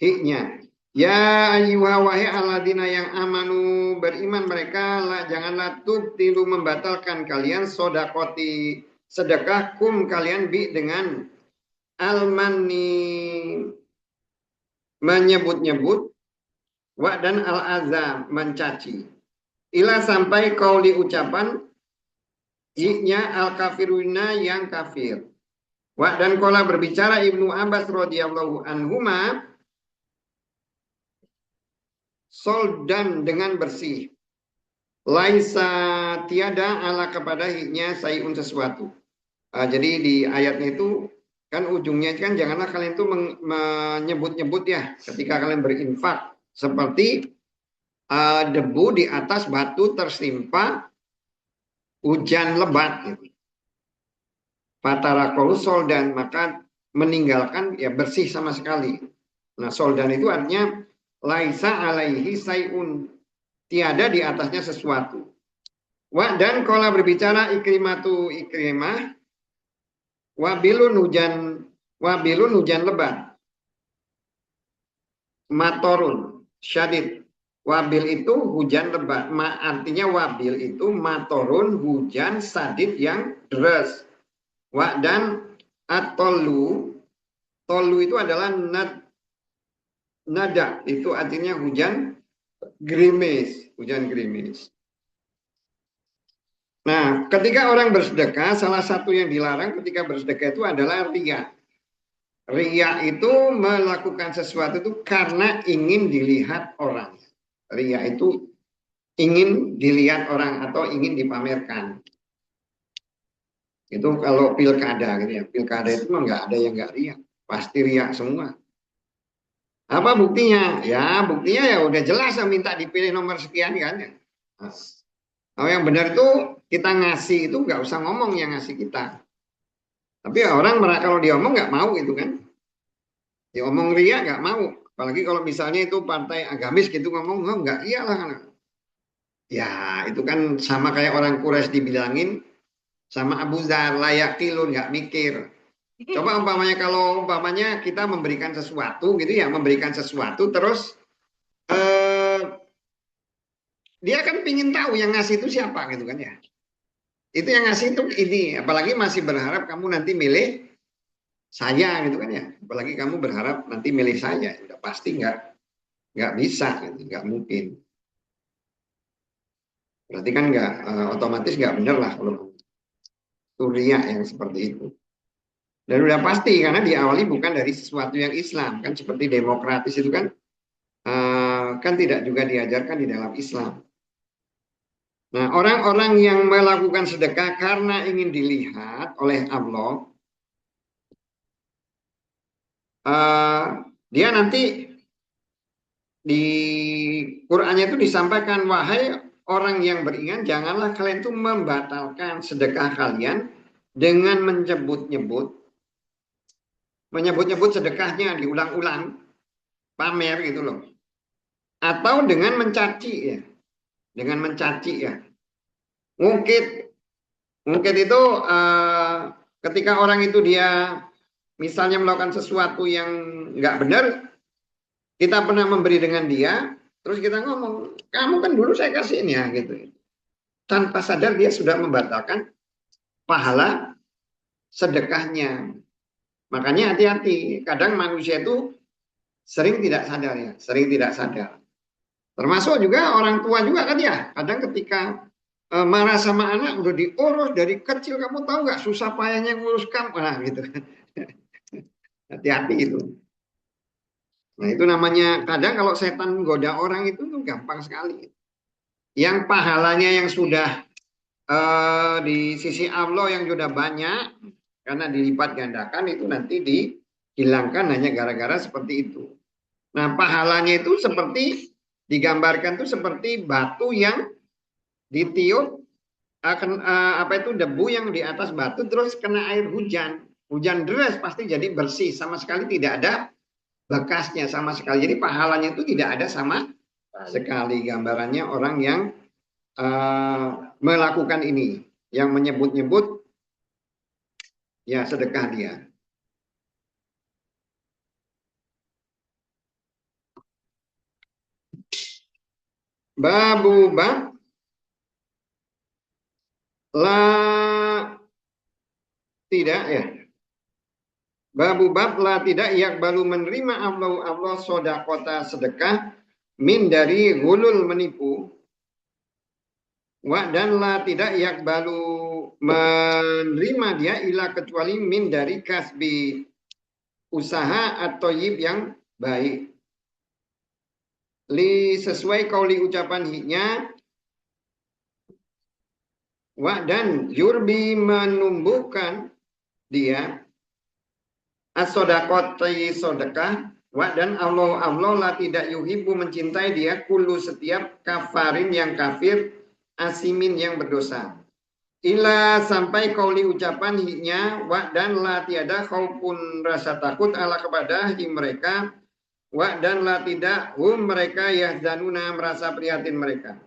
hiknya. Ya ayyuha wahai alladzina yang amanu beriman mereka janganlah tubtilu membatalkan kalian sodakoti sedekah kalian dengan almani menyebut-nyebut wa dan al-azam mencaci ila sampai kauli ucapan hiknya al-kafiruna yang kafir wa dan kola berbicara Ibnu Abbas radhiyallahu anhuma soldan dengan bersih. Laisa tiada ala kepada hiknya sayun sesuatu. Jadi di ayatnya itu kan ujungnya kan janganlah kalian itu menyebut-nyebut ya ketika kalian berinfak seperti debu di atas batu tersimpa hujan lebat. Gitu. Fatara soldan maka meninggalkan ya bersih sama sekali. Nah soldan itu artinya laisa alaihi sayun tiada di atasnya sesuatu. Wa dan kola berbicara Ikrimah wabilun hujan lebat, matorun syadid. Wabil itu hujan lebat, artinya wabil itu matorun hujan sadid yang deras. Dan atolu, tolu itu adalah nada, itu artinya hujan gerimis, hujan gerimis. Nah, ketika orang bersedekah, salah satu yang dilarang ketika bersedekah itu adalah riya. Riya itu melakukan sesuatu itu karena ingin dilihat orang. Riya itu ingin dilihat orang atau ingin dipamerkan. Itu kalau pilkada gitu ya. Pilkada itu mah nggak ada yang nggak riya. Pasti riya semua. Apa buktinya? Ya buktinya ya udah jelas minta dipilih nomor sekian kan ya. Nah, yang benar itu kita ngasih itu nggak usah ngomong yang ngasih kita. Tapi orang kalau diomong nggak mau gitu kan. Diomong ria nggak mau. Apalagi kalau misalnya itu partai agamis gitu ngomong, oh, nggak iyalah. Ya itu kan sama kayak orang Quraisy dibilangin sama Abu Dzar layak kilun nggak mikir. Coba umpamanya kita memberikan sesuatu gitu ya, memberikan sesuatu terus dia kan pingin tahu yang ngasih itu siapa gitu kan ya. Itu yang ngasih itu ini, apalagi masih berharap kamu nanti milih saya gitu kan ya. Apalagi kamu berharap nanti milih saya, udah pasti nggak bisa gitu, nggak mungkin. Berarti kan nggak otomatis nggak benar lah kalau Turia yang seperti itu. Dan udah pasti karena diawali bukan dari sesuatu yang Islam kan seperti demokratis itu kan kan tidak juga diajarkan di dalam Islam. Nah, orang-orang yang melakukan sedekah karena ingin dilihat oleh Allah, dia nanti di Qur'annya itu disampaikan, wahai orang yang beriman, janganlah kalian itu membatalkan sedekah kalian dengan menyebut-nyebut sedekahnya diulang-ulang, pamer gitu loh. Atau dengan mencaci ya. Dengan mencaci ya. Mungkin itu ketika orang itu dia misalnya melakukan sesuatu yang nggak benar, kita pernah memberi dengan dia, terus kita ngomong, kamu kan dulu saya kasih ini ya gitu. Tanpa sadar dia sudah membatalkan pahala sedekahnya. Makanya hati-hati. Kadang manusia itu sering tidak sadar ya, sering tidak sadar. Termasuk juga orang tua juga kan ya. Kadang ketika marah sama anak udah diurus dari kecil, kamu tahu nggak susah payahnya ngurus kamu, nah gitu. Hati-hati itu. Nah itu namanya kadang kalau setan goda orang itu tuh gampang sekali. Yang pahalanya yang sudah di sisi Allah yang sudah banyak karena dilipat gandakan itu nanti dihilangkan hanya gara-gara seperti itu. Nah pahalanya itu seperti digambarkan tuh seperti batu yang ditiup apa itu debu yang di atas batu terus kena air hujan deras pasti jadi bersih sama sekali tidak ada bekasnya sama sekali. Jadi pahalanya itu tidak ada sama sekali. Gambarannya orang yang melakukan ini, yang menyebut-nyebut ya sedekah dia. Babu bab la tidak ya. Babu bab la tidak baru menerima Allah sodakota sedekah min dari gulul menipu. Dan la tidak baru menerima dia ilah kecuali min dari kasbi usaha atau yib yang baik. Sesuai kauli ucapan hiknya dan yurbi menumbuhkan dia as-sodakoti sodekah dan Allah lah tidak yuhibu mencintai dia kulu setiap kafarin yang kafir asimin yang berdosa. Ila sampai kauli ucapan hiknya dan la tiada khaufun rasa takut ala kepada mereka dan la tidak mereka yahzanuna merasa prihatin mereka.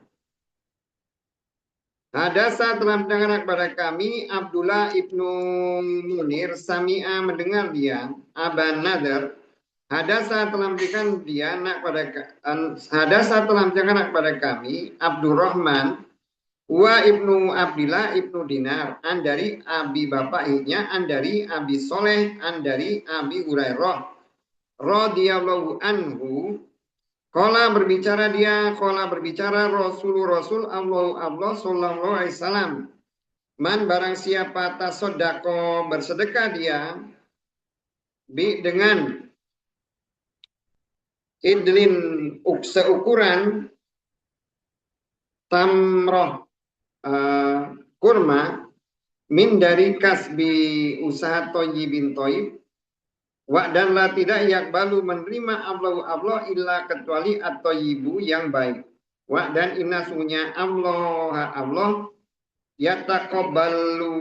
Hadasa telah mendengar kepada kami Abdullah ibnu Munir Sami'a mendengar dia Aban Nadar. Hadasa telah memberikan dia anak pada Hadasa telah mendengar kepada kami Abdurrahman wa ibnu Abdillah ibnu Dinar an dari abi bapaknya an dari abi Soleh an dari abi Hurairah radhiyallahu anhu. Kola berbicara Rasul Allah sallallahu alaihi wasallam. Man barang siapa tasodako bersedekah dia dengan idlin seukuran tamroh kurma min dari kasbi usaha toyibin toyib. Dan la tidak yakbalu menerima Allah illa kecuali at-thayyibu yang baik. Dan inna sunya Allah yataqabbalu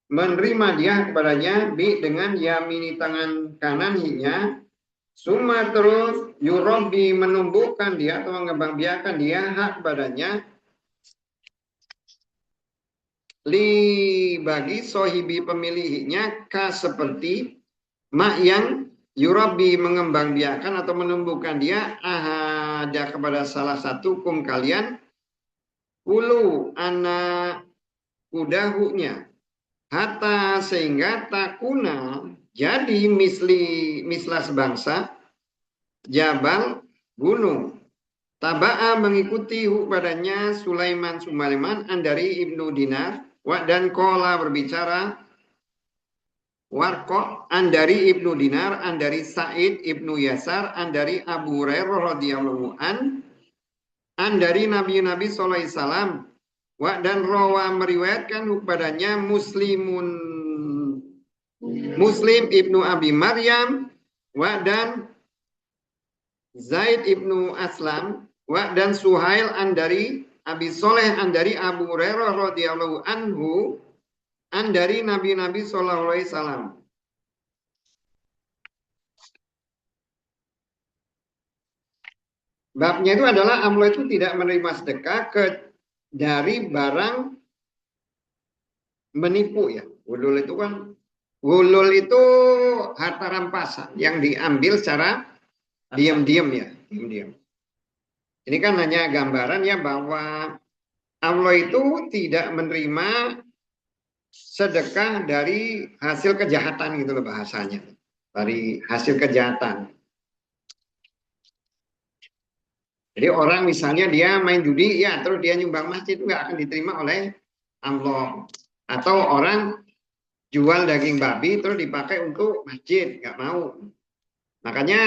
menerima dia kepadanya dengan yamini tangan kanannya. Summa terus yurabbi menumbuhkan dia atau mengembangbiakan dia hak badannya bagi sohibi pemilihnya seperti mak yang yurabi mengembangbiakan atau menumbuhkan dia ada kepada salah satu kalian ulu anak kudahunya hatta sehingga takuna jadi misla sebangsa jabal gunung taba'a mengikuti padanya Sulaiman dari Ibnu Dinar dan kola berbicara Warqa an dari Ibnu Dinar an dari Sa'id Ibnu Yasar an dari Abu Hurairah radhiyallahu an dari Nabi sallallahu alaihi wasallam dan rawa meriwayatkan kepadanya Muslim Ibnu Abi Maryam dan Zaid Ibnu Aslam dan Suhail an dari Abi Soleh an dari Abu Hurairah radhiyallahu anhu an dari Nabi sallallahu alaihi wasallam. Babnya itu adalah amlo itu tidak menerima sedekah dari barang menipu ya. Gulul itu harta rampasan yang diambil secara diam-diam ya, diam-diam. Ini kan hanya gambaran ya bahwa amlo itu tidak menerima sedekah dari hasil kejahatan gitu loh bahasanya. Dari hasil kejahatan. Jadi orang misalnya dia main judi ya terus dia nyumbang masjid itu nggak akan diterima oleh amlo. Atau orang jual daging babi terus dipakai untuk masjid nggak mau. Makanya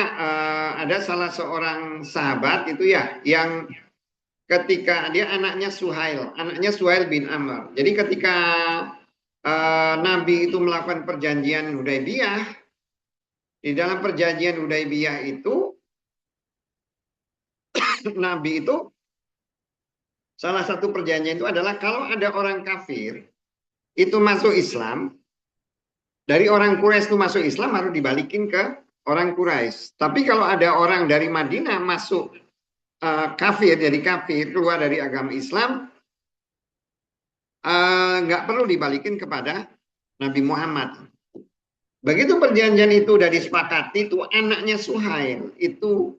ada salah seorang sahabat itu ya yang ketika dia anaknya Suhail bin Amr. Jadi ketika Nabi itu melakukan perjanjian Hudaybiyah, di dalam perjanjian Hudaybiyah itu Nabi itu salah satu perjanjian itu adalah kalau ada orang kafir itu masuk Islam, dari orang Quraisy itu masuk Islam harus dibalikin ke orang Quraisy. Tapi kalau ada orang dari Madinah masuk kafir, jadi kafir keluar dari agama Islam, nggak perlu dibalikin kepada Nabi Muhammad. Begitu perjanjian itu udah disepakati, itu anaknya Suhail itu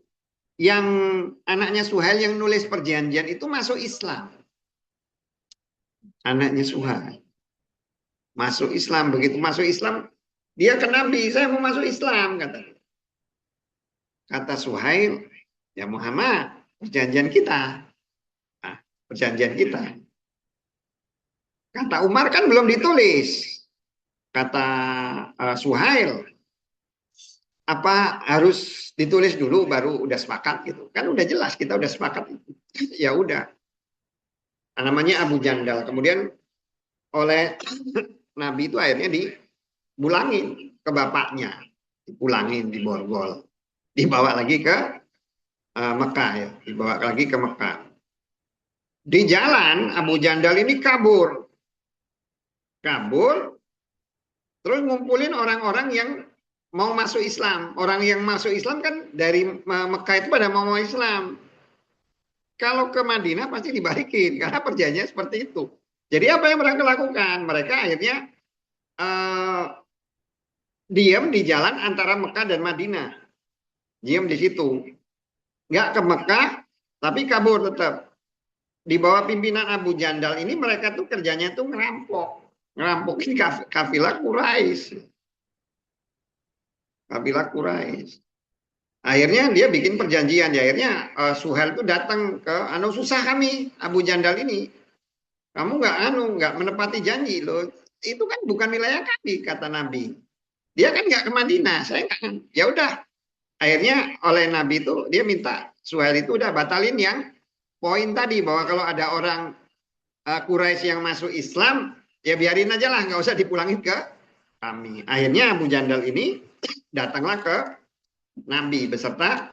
anaknya Suhail yang nulis perjanjian itu masuk Islam. Anaknya Suhail masuk Islam. Begitu masuk Islam, dia ke Nabi, saya mau masuk Islam kata Suhail, ya Muhammad, perjanjian kita. Nah, perjanjian kita. Kata Umar kan belum ditulis. Kata Suhail, apa harus ditulis dulu baru udah sepakat gitu? Kan udah jelas kita udah sepakat. Ya udah. Namanya Abu Jandal. Kemudian oleh Nabi itu akhirnya dipulangin ke bapaknya. Dipulangin, diborgol. Dibawa lagi ke Mekah ya. Dibawa lagi ke Mekah. Di jalan Abu Jandal ini kabur. Terus ngumpulin orang-orang yang mau masuk Islam. Orang yang masuk Islam kan dari Mekah itu pada mau Islam. Kalau ke Madinah pasti dibalikin karena perjanjiannya seperti itu. Jadi apa yang mereka lakukan? Mereka akhirnya eh, diam di jalan antara Mekah dan Madinah. Diam di situ. Nggak ke Mekah, tapi kabur tetap. Di bawah pimpinan Abu Jandal ini mereka tuh kerjanya tuh ngerampok. Ngerampokin kafilah Quraisy. Kafilah Quraisy. Akhirnya dia bikin perjanjian. Ya, akhirnya Suhail itu datang ke, anu susah kami, Abu Jandal ini. Kamu nggak menepati janji loh. Itu kan bukan wilayah kami, kata Nabi. Dia kan nggak ke Madinah, saya nggak. Ya udah, akhirnya oleh Nabi itu dia minta Suhail itu udah batalin yang poin tadi bahwa kalau ada orang Quraisy yang masuk Islam, ya biarin aja lah, nggak usah dipulangin ke kami. Akhirnya Abu Jandal ini datanglah ke Nabi beserta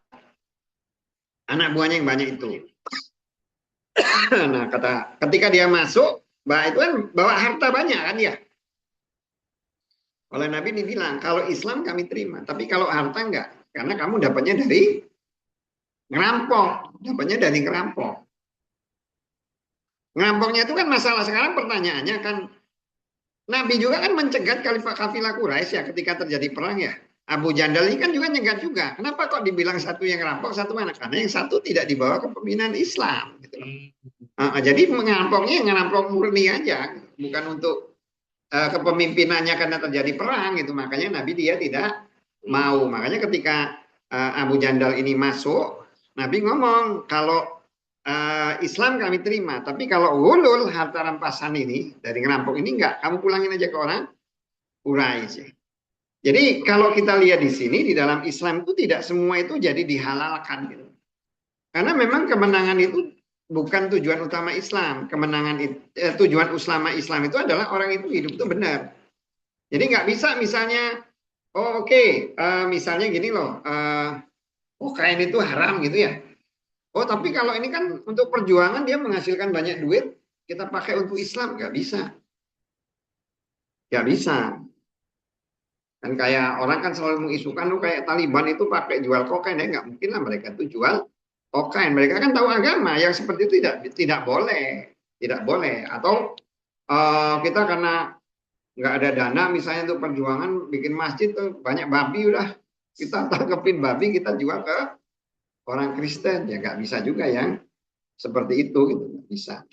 anak buahnya yang banyak itu. Nah, ketika dia masuk, Mbak itu kan bawa harta banyak kan ya. Oleh Nabi dibilang, kalau Islam kami terima, tapi kalau harta enggak. Karena kamu dapatnya dari ngerampok. Dapatnya dari ngerampok. Ngerampoknya itu kan masalah. Sekarang pertanyaannya kan, Nabi juga kan mencegat kafilah Quraisy ya ketika terjadi perang ya. Abu Jandal ini kan juga nyegat juga. Kenapa kok dibilang satu yang ngerampok, satu anak? Karena yang satu tidak dibawa ke pembinaan Islam. Gitu. Jadi ngerampoknya ngerampok murni aja. Bukan untuk kepemimpinannya karena terjadi perang gitu. Makanya Nabi dia tidak mau. Makanya ketika Abu Jandal ini masuk, Nabi ngomong kalau Islam kami terima, tapi kalau hulul harta rampasan ini dari ngerampok ini enggak, kamu pulangin aja ke orang Quraisy. Jadi kalau kita lihat di sini di dalam Islam itu tidak semua itu jadi dihalalkan gitu. Karena memang kemenangan itu bukan tujuan utama Islam. Kemenangan tujuan utama Islam itu adalah orang itu hidup itu benar. Jadi nggak bisa misalnya, oh oke, misalnya gini loh, kain itu haram gitu ya. Oh tapi kalau ini kan untuk perjuangan dia menghasilkan banyak duit, kita pakai untuk Islam nggak bisa, nggak bisa. Kan kayak orang kan selalu mengisukan tuh kayak Taliban itu pakai jual kokain ya nggak mungkin lah mereka itu jual kokain. Mereka kan tahu agama yang seperti itu tidak boleh, tidak boleh. Atau kita karena nggak ada dana misalnya untuk perjuangan bikin masjid tuh banyak babi udah kita tangkepin babi kita jual ke orang Kristen ya nggak bisa juga yang seperti itu gitu nggak bisa.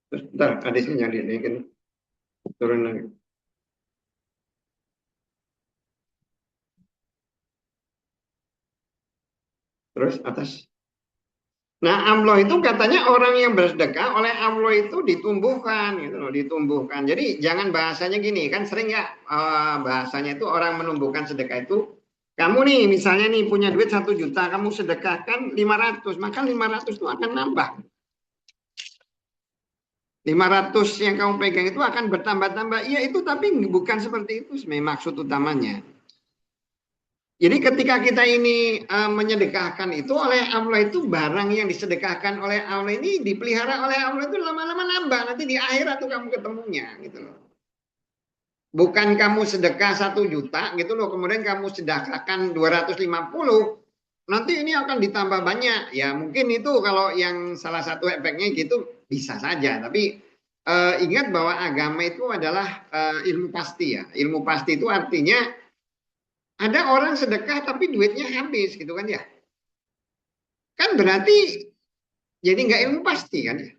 Terus ntar hadisnya jangan dinaikin turun lagi. Terus atas. Nah, amloh itu katanya orang yang bersedekah oleh amloh itu ditumbuhkan gitu loh, ditumbuhkan. Jadi jangan bahasanya gini, kan sering ya bahasanya itu orang menumbuhkan sedekah itu kamu nih misalnya nih punya duit 1 juta, kamu sedekahkan 500, maka 500 itu akan nambah. 500 yang kamu pegang itu akan bertambah-tambah. Iya itu tapi bukan seperti itu sebenarnya maksud utamanya. Jadi ketika kita ini menyedekahkan itu oleh Allah itu barang yang disedekahkan oleh Allah ini dipelihara oleh Allah itu lama-lama nambah nanti di akhirat tuh kamu ketemunya gitu loh. Bukan kamu sedekah 1 juta gitu loh kemudian kamu sedekahkan 250 nanti ini akan ditambah banyak ya mungkin itu kalau yang salah satu efeknya gitu bisa saja tapi ingat bahwa agama itu adalah ilmu pasti ya ilmu pasti itu artinya ada orang sedekah tapi duitnya habis gitu kan ya. Kan berarti jadi nggak ilmu pasti kan ya.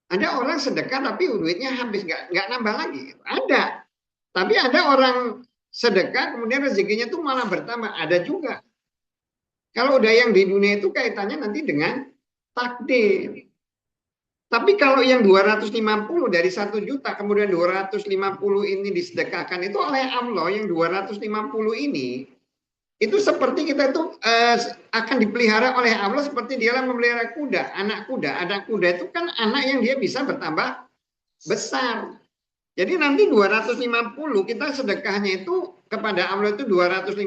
Ada orang sedekah tapi duitnya habis nggak nambah lagi. Ada. Tapi ada orang sedekah kemudian rezekinya tuh malah bertambah. Ada juga. Kalau udah yang di dunia itu kaitannya nanti dengan takdir. Tapi kalau yang 250 dari 1 juta kemudian 250 ini disedekahkan itu oleh Allah yang 250 ini itu seperti kita itu akan dipelihara oleh Allah seperti dia memelihara kuda, anak kuda. Anak kuda itu kan anak yang dia bisa bertambah besar. Jadi nanti 250 kita sedekahnya itu kepada Allah itu 250,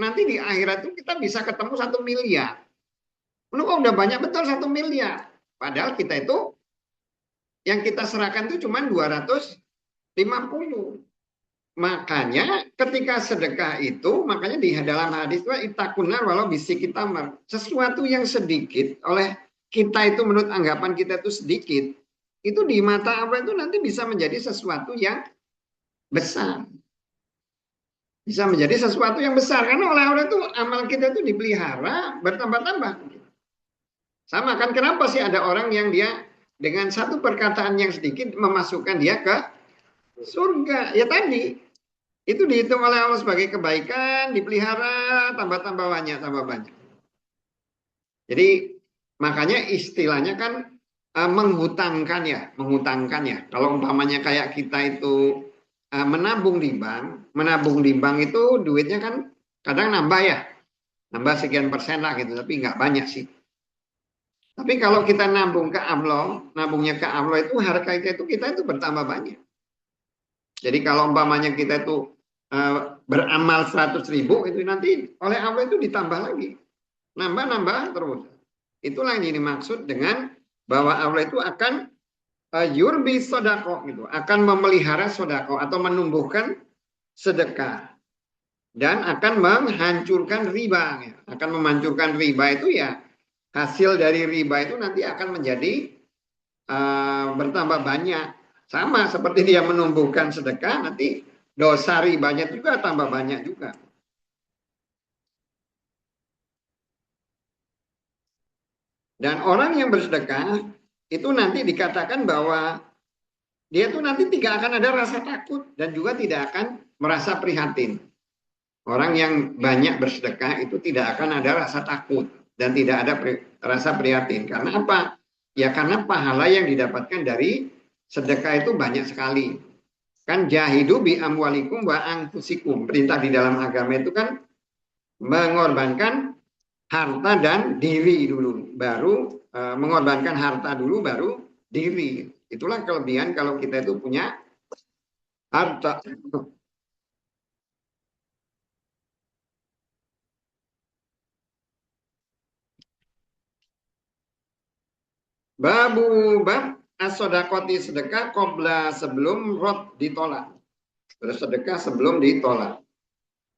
nanti di akhirat itu kita bisa ketemu 1 miliar. Oh, udah banyak betul 1 miliar. Padahal kita itu yang kita serahkan itu cuma 250. Makanya ketika sedekah itu, makanya di dalam hadis itu itakunar walau bisik kita sesuatu yang sedikit oleh kita itu menurut anggapan kita itu sedikit, itu di mata Allah itu nanti bisa menjadi sesuatu yang besar. Bisa menjadi sesuatu yang besar karena oleh Allah itu amal kita itu dipelihara bertambah-tambah. Sama kan, kenapa sih ada orang yang dia dengan satu perkataan yang sedikit memasukkan dia ke surga? Ya tadi, itu dihitung oleh Allah sebagai kebaikan, dipelihara, tambah-tambah banyak, tambah banyak. Jadi makanya istilahnya kan menghutangkan ya. Kalau umpamanya kayak kita itu menabung di bank itu duitnya kan kadang nambah ya, nambah sekian persen lah gitu, tapi nggak banyak sih. Tapi kalau kita nabungnya ke amlo itu harga kita itu bertambah banyak. Jadi kalau umpamanya kita itu beramal 100.000 itu nanti oleh Allah itu ditambah lagi. Nambah terus. Itulah yang dimaksud dengan bahwa Allah itu akan yurbi sodako gitu. Akan memelihara sodako atau menumbuhkan sedekah. Dan akan menghancurkan riba. Akan menghancurkan riba itu ya, hasil dari riba itu nanti akan menjadi bertambah banyak. Sama seperti dia menumbuhkan sedekah, nanti dosa ribanya juga tambah banyak juga. Dan orang yang bersedekah itu nanti dikatakan bahwa dia tuh nanti tidak akan ada rasa takut dan juga tidak akan merasa prihatin. Orang yang banyak bersedekah itu tidak akan ada rasa takut dan tidak ada rasa prihatin. Karena apa? Ya karena pahala yang didapatkan dari sedekah itu banyak sekali. Kan jahidu bi amwalikum wa anfusikum. Perintah di dalam agama itu kan mengorbankan harta dan diri dulu. Baru mengorbankan harta dulu baru diri. Itulah kelebihan kalau kita itu punya harta. Bab as-sodakoti sedekah qabla sebelum rot ditolak. Bersedekah sebelum ditolak.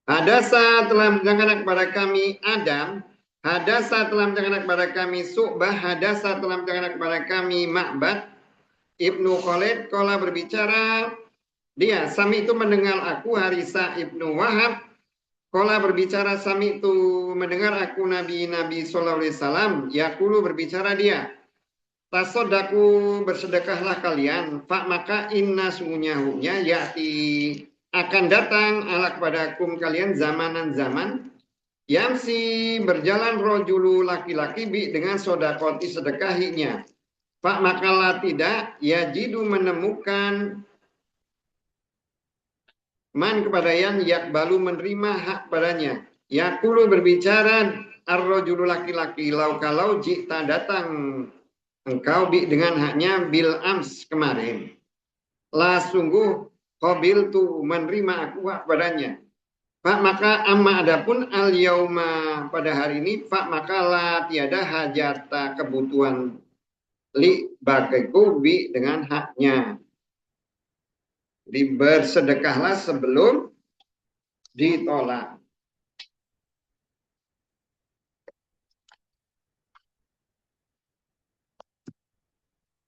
Hadasa telah menceritakan kepada kami Adam. Hadasa telah menceritakan kepada kami Su'bah. Hadasa telah menceritakan kepada kami Ma'bad. Ibnu Khalid kala berbicara. Dia, sami itu mendengar aku Harisa Ibnu Wahab. Kala berbicara sami itu mendengar aku Nabi Sallallahu Alaihi Wasallam. Yakulu berbicara dia. Tasodaku bersedekahlah kalian, Pak maka inna sungguhnya yati akan datang ala kepadakum kalian zamanan zaman yamsi berjalan rojulu laki-laki bi dengan sodakoti sedekahinya. Pak makalah tidak yajidu menemukan man kepada yang yakbalu menerima hak padanya. Yakulu berbicara ar-rojulu laki-laki lau kalau jika datang engkau dengan haknya bil ams kemarin. La sungguh qabil tu menerima aku hak padanya. Pak maka amma adapun al yauma pada hari ini pak maka la tiada hajata kebutuhan li bagiku bi dengan haknya. Jadi bersedekahlah sebelum ditolak.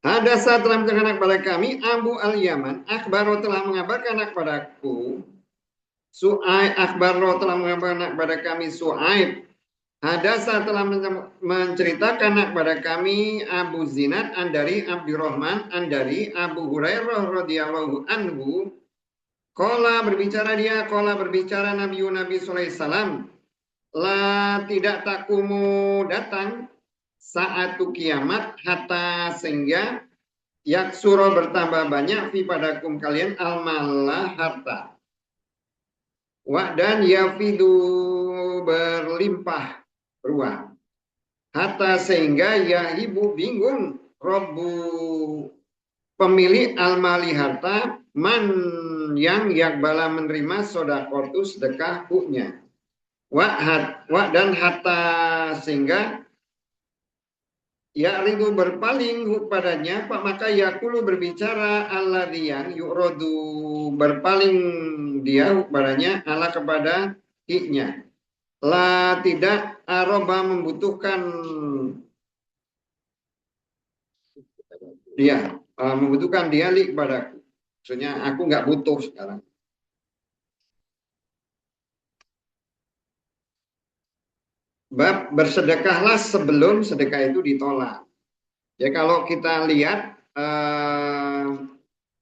Hadasa telah menceritakan kepada kami Abu al-Yaman Akhbaro telah mengabarkan kepadaku Su'aib Akhbaro telah mengabarkan kepada kami Su'aib. Hadasa telah menceritakan kepada kami Abu Zinad Andari Abdurrahman Andari Abu Hurairah radhiyallahu anhu. Kola berbicara Nabi sallallahu alaihi wasallam. La tidak takumu datang saatu kiamat hatta sehingga yaksuro bertambah banyak fi padakum kalian almalah harta. Wa dan yafidu berlimpah ruah. Hatta sehingga ya ibu bingung Robbu pemilik almali harta man yang yakbala menerima sodakotu sedekah huknya. Wa dan hatta sehingga Ya ridu berpaling padanya, Pak, maka yakulu berbicara alladzi yang yu'radu berpaling dia padanya ala kepada hiknya. La tidak aroba membutuhkan dia, membutuhkan dia li kepadaku. Maksudnya aku nggak butuh sekarang. Bab bersedekahlah sebelum sedekah itu ditolak. Ya kalau kita lihat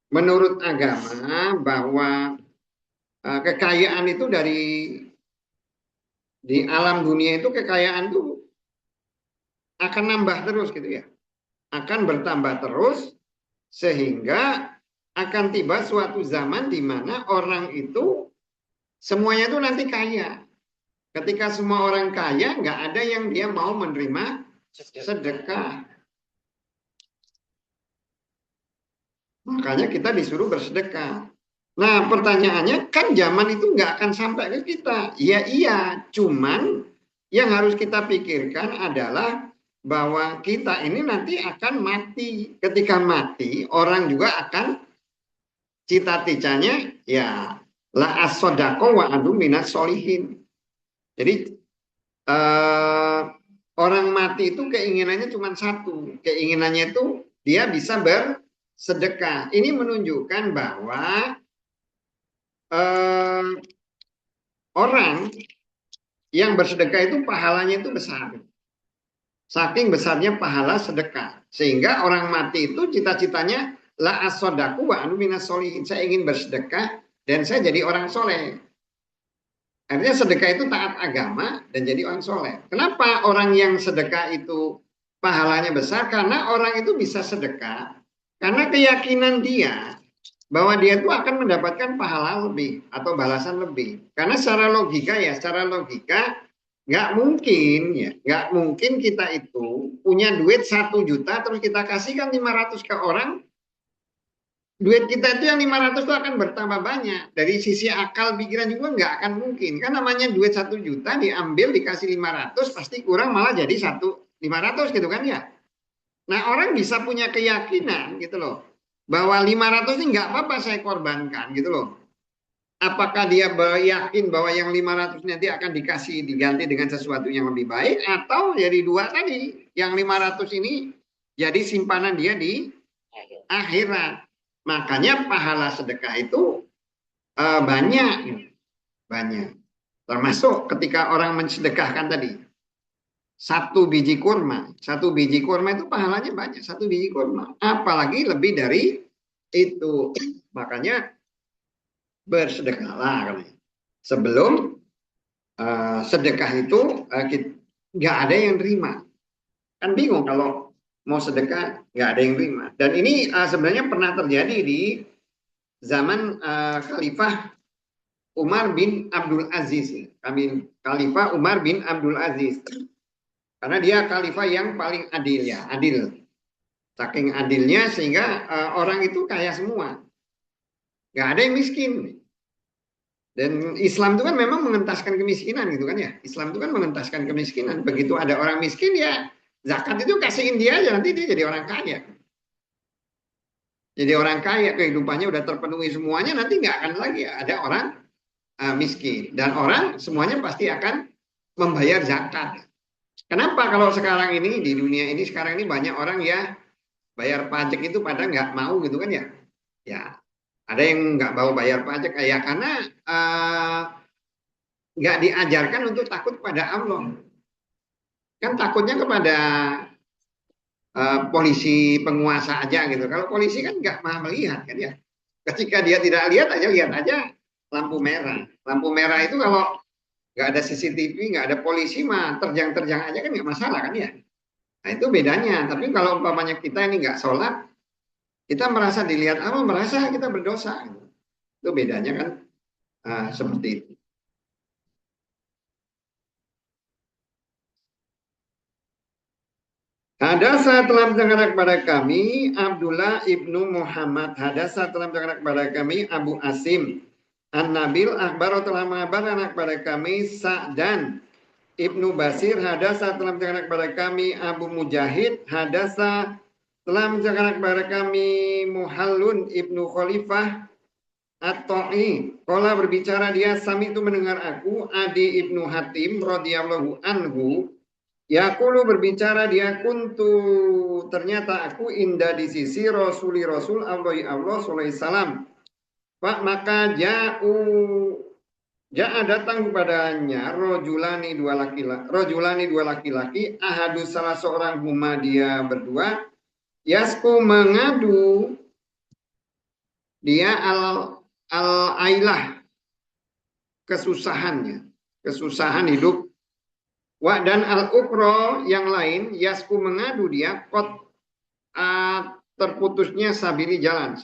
menurut agama bahwa kekayaan itu di alam dunia itu kekayaan itu akan nambah terus gitu ya. Akan bertambah terus sehingga akan tiba suatu zaman di mana orang itu semuanya itu nanti kaya. Ketika semua orang kaya, nggak ada yang dia mau menerima sedekah. Makanya kita disuruh bersedekah. Nah, pertanyaannya kan zaman itu nggak akan sampai ke kita. Iya, iya. Cuman yang harus kita pikirkan adalah bahwa kita ini nanti akan mati. Ketika mati, orang juga akan cita-citanya ya la as-sodako wa adu minat solihin. Jadi orang mati itu keinginannya cuma satu. Keinginannya itu dia bisa bersedekah. Ini menunjukkan bahwa orang yang bersedekah itu pahalanya itu besar. Saking besarnya pahala sedekah. Sehingga orang mati itu cita-citanya la as-sodaku wa anu minas solihin. Saya ingin bersedekah dan saya jadi orang soleh. Artinya sedekah itu taat agama dan jadi orang soleh. Kenapa orang yang sedekah itu pahalanya besar? Karena orang itu bisa sedekah karena keyakinan dia bahwa dia itu akan mendapatkan pahala lebih atau balasan lebih. Karena secara logika nggak mungkin ya, nggak mungkin kita itu punya duit 1 juta terus kita kasihkan 500 ke orang, duit kita itu yang 500 itu akan bertambah banyak. Dari sisi akal pikiran juga nggak akan mungkin. Kan namanya duit 1 juta diambil dikasih 500 pasti kurang malah jadi 500 gitu kan ya. Nah orang bisa punya keyakinan gitu loh. Bahwa 500 ini nggak apa-apa saya korbankan gitu loh. Apakah dia yakin bahwa yang 500 nanti akan diganti dengan sesuatu yang lebih baik atau dari dua tadi yang 500 ini jadi simpanan dia di akhirat. Makanya pahala sedekah itu banyak. Termasuk ketika orang mensedekahkan tadi 1 biji kurma. 1 biji kurma itu pahalanya banyak. 1 biji kurma. Apalagi lebih dari itu. Makanya bersedekahlah. Sebelum sedekah itu nggak ada yang terima. Kan bingung kalau mau sedekah nggak ada yang terima. Dan ini sebenarnya pernah terjadi di zaman Khalifah Umar bin Abdul Aziz. Khalifah Umar bin Abdul Aziz. Karena dia khalifah yang paling adil ya, adil. Saking adilnya sehingga orang itu kaya semua. Nggak ada yang miskin. Dan Islam itu kan memang mengentaskan kemiskinan gitu kan ya. Islam itu kan mengentaskan kemiskinan. Begitu ada orang miskin ya zakat itu kasihin dia aja nanti dia jadi orang kaya. Jadi orang kaya kehidupannya udah terpenuhi semuanya nanti nggak akan lagi ada orang miskin. Dan orang semuanya pasti akan membayar zakat. Kenapa kalau sekarang ini di dunia ini sekarang ini banyak orang ya bayar pajak itu pada nggak mau gitu kan ya. Ya ada yang nggak mau bayar pajak ya karena nggak diajarkan untuk takut pada Allah. Kan takutnya kepada polisi penguasa aja gitu. Kalau polisi kan nggak mau melihat kan ya. Ketika dia tidak lihat aja lampu merah. Lampu merah itu kalau nggak ada CCTV, nggak ada polisi mah terjang-terjang aja kan nggak masalah kan ya. Nah itu bedanya. Tapi kalau umpamanya kita ini nggak sholat, kita merasa dilihat Allah, merasa kita berdosa. Itu bedanya kan seperti itu. Hadasa telah mendengar kepada kami Abdullah ibnu Muhammad. Hadasa telah mendengar kepada kami Abu Asim. An-Nabil Akbar telah mengabarkan kepada kami Sa'dan Ibnu Basir hadasa telah menceritakan kepada kami. Abu Mujahid hadasa telah menceritakan kepada kami. Muhallun Ibnu Khalifah At-Ta'i. Qala berbicara dia, sami itu mendengar aku, Adi Ibnu Hatim radhiyallahu anhu. Yaqulu berbicara dia, kuntu ternyata aku inda di sisi Rasul Allah sallallahu alaihi wasallam. Pak maka Ja'a datang kepadanya rojulani dua laki-laki, ahadu salah seorang huma dia berdua, yasku mengadu dia al-ailah kesusahannya, kesusahan hidup. Wa dan al-ukro yang lain, yasku mengadu dia terputusnya sabili jalan.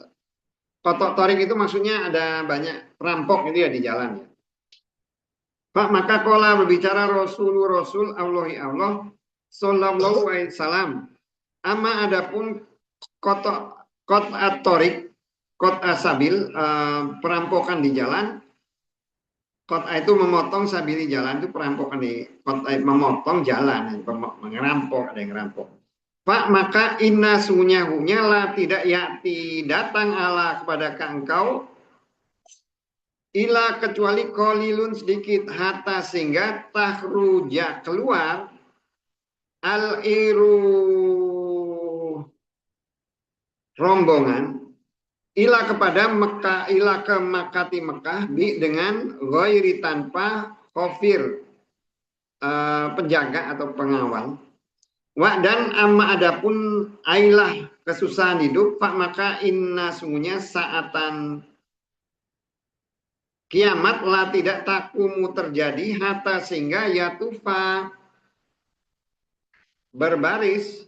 Kotok torik itu maksudnya ada banyak perampok itu ya di jalan ya. Pak maka kola berbicara Rasul Allah sallallahu alaihi wasallam. Ama adapun kot atorik, kot asabil, perampokan di jalan. Kot itu memotong sabili jalan itu perampokan di kot memotong jalan, merampok, ada yang ngerampok. Pak maka inna sungguhnya lah tidak yati datang Allah kepada engkau ila kecuali kolilun sedikit hatta sehingga tahruja keluar al-iru rombongan ila kepada Mekah, ila ke Makati Mekah bi dengan ghairi tanpa khofir, penjaga atau pengawal. Wa dan amma adapun ailah kesusahan hidup, pak maka inna sungguhnya saatan kiamat lah tidak takumu terjadi hatta sehingga yatufa berbaris.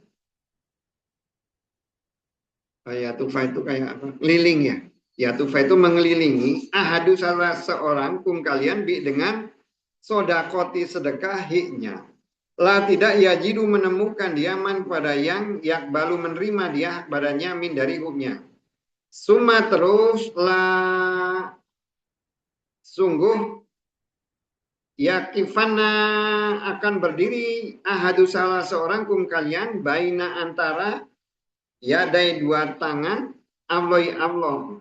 Yatufa itu kayak apa? Liling ya. Yatufa itu mengelilingi ahadu salah seorang kum kalian bi dengan sodakoti sedekah hiknya. Lah tidak yajidu menemukan diaman kepada yang yakbalu menerima dia badannya min dari huknya. Suma terus lah sungguh yakifana akan berdiri ahadu salah seorang kum kalian baina antara yadai dua tangan Allah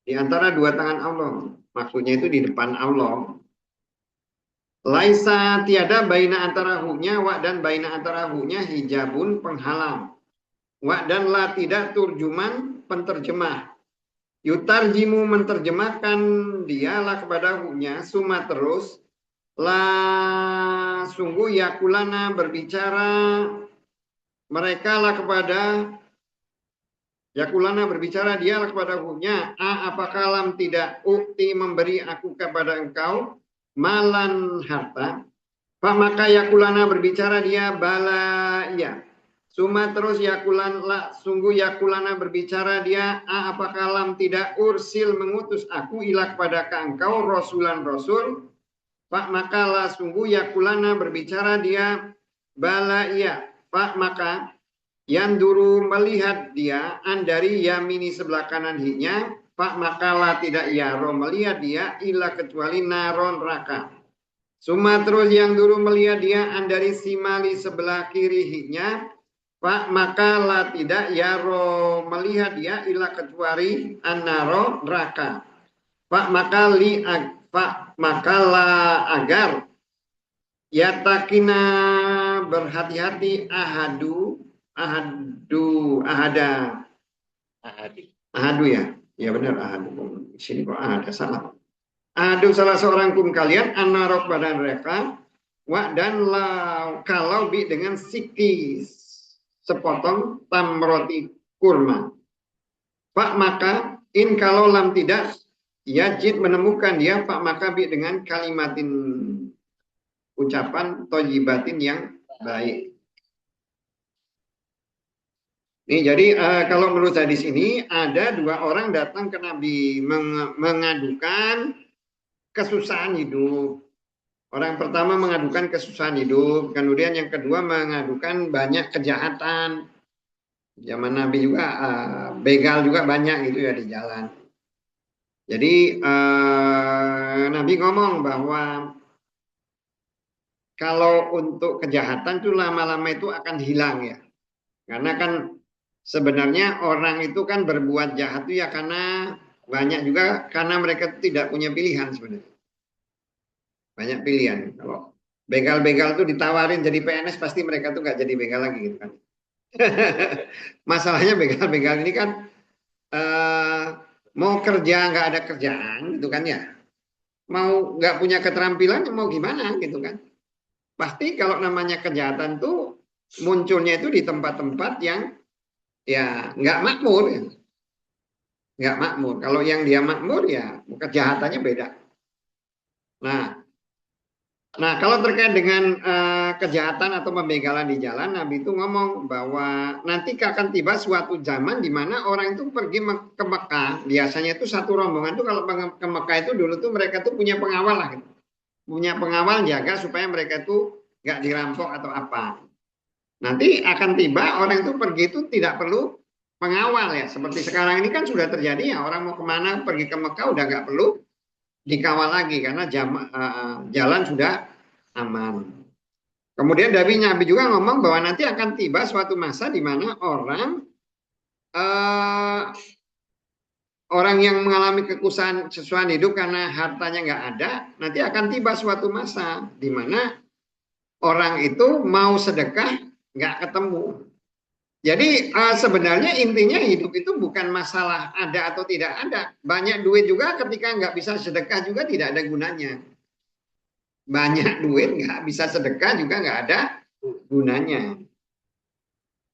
di antara dua tangan Allah, maksudnya itu di depan Allah. Laisa tiada baina antara huknya wa dan baina antara huknya hijabun penghalang. Wa dan la tidak turjuman penterjemah. Yutarjimu menterjemahkan dialah kepada huknya suma terus la sungguh yakulana berbicara mereka lah kepada yakulana berbicara dialah kepada huknya apakah lam tidak ukti memberi aku kepada engkau malan harta. Pak maka yakulana berbicara dia bala ya. Suma terus sungguh yakulana berbicara dia apakah lam tidak ursil mengutus aku ilah kepada engkau rasulan rasul. Pak maka lah sungguh yakulana berbicara dia bala ya. Pak maka yang duru melihat dia dari yamini sebelah kanan hiknya. Pak maka lah tidak yaro melihat dia ilah kecuali naron raka. Suma terus yang dulu melihat dia dari simali sebelah kiri hiknya. Pak maka lah tidak yaro melihat dia ilah kecuali anaro neraka. Pak maka lah agar yatakina berhati-hati ahadu ya. Ya benar ahadu. Di sini kok ada salah. Ada salah seorang kum kalian anarok pada mereka wa dan kalau bi dengan sikis sepotong tamroti kurma. Pak maka in kalau lam tidak yajid menemukan dia pak maka bi dengan kalimatin ucapan tojibatin yang baik. Nih jadi kalau menurut saya di sini ada dua orang datang ke Nabi mengadukan kesusahan hidup. Orang pertama mengadukan kesusahan hidup, kemudian yang kedua mengadukan banyak kejahatan. Zaman Nabi juga begal juga banyak gitu ya di jalan. Jadi Nabi ngomong bahwa kalau untuk kejahatan itu lama-lama itu akan hilang ya. Karena kan sebenarnya orang itu kan berbuat jahat itu ya karena banyak juga karena mereka tidak punya pilihan sebenarnya. Banyak pilihan. Kalau begal-begal tuh ditawarin jadi PNS pasti mereka tuh nggak jadi begal lagi gitu kan. Masalahnya begal-begal ini kan eh, mau kerja nggak ada kerjaan gitu kan ya. Mau nggak punya keterampilan mau gimana gitu kan. Pasti kalau namanya kejahatan tuh munculnya itu di tempat-tempat yang ya nggak makmur ya. Nggak makmur. Kalau yang dia makmur ya kejahatannya beda. Nah, Nah, kalau terkait dengan kejahatan atau pembegalan di jalan, Nabi itu ngomong bahwa nanti akan tiba suatu zaman di mana orang itu pergi ke Mekah. Biasanya itu satu rombongan tuh kalau ke Mekah itu dulu tuh mereka tuh punya pengawal lah, gitu. Punya pengawal jaga supaya mereka tuh nggak dirampok atau apa. Nanti akan tiba orang itu pergi itu tidak perlu pengawal ya. Seperti sekarang ini kan sudah terjadi ya orang mau kemana pergi ke Mekah udah nggak perlu dikawal lagi karena jalan sudah aman. Kemudian dari Nabi juga ngomong bahwa nanti akan tiba suatu masa di mana uh, orang yang mengalami kesusahan hidup karena hartanya nggak ada, nanti akan tiba suatu masa di mana orang itu mau sedekah nggak ketemu. Jadi sebenarnya intinya hidup itu bukan masalah ada atau tidak ada. Banyak duit juga ketika nggak bisa sedekah juga tidak ada gunanya. Banyak duit nggak bisa sedekah juga nggak ada gunanya.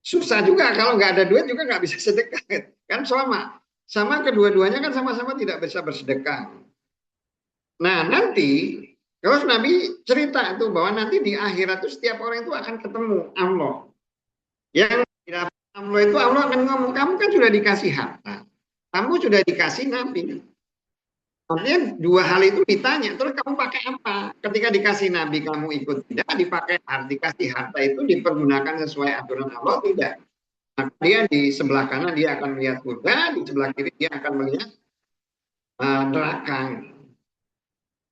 Susah juga kalau nggak ada duit juga nggak bisa sedekah. Kan sama kedua-duanya kan sama-sama tidak bisa bersedekah. Nah nanti terus Nabi cerita itu bahwa nanti di akhirat itu setiap orang itu akan ketemu Allah. Yang tidak Allah itu Allah akan ngomong kamu kan sudah dikasih harta, kamu sudah dikasih Nabi. Artinya dua hal itu ditanya, terus kamu pakai apa? Ketika dikasih nabi kamu ikut tidak, dipakai dikasih harta itu dipergunakan sesuai aturan Allah tidak. Maka dia di sebelah kanan dia akan melihat surga, di sebelah kiri dia akan melihat neraka.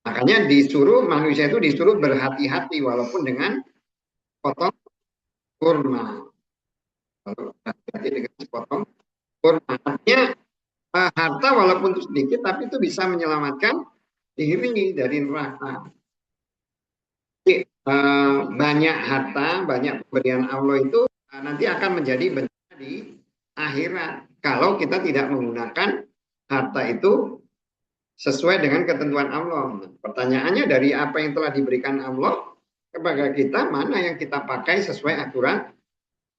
Makanya disuruh manusia itu disuruh berhati-hati walaupun dengan potong kurma. Hati-hati dengan sepotong kurma. Artinya harta walaupun itu sedikit tapi itu bisa menyelamatkan diri dari neraka. Banyak harta, banyak pemberian Allah itu nanti akan menjadi bencana di akhirat. Kalau kita tidak menggunakan harta itu sesuai dengan ketentuan Allah. Pertanyaannya dari apa yang telah diberikan Allah kepada kita, mana yang kita pakai sesuai aturan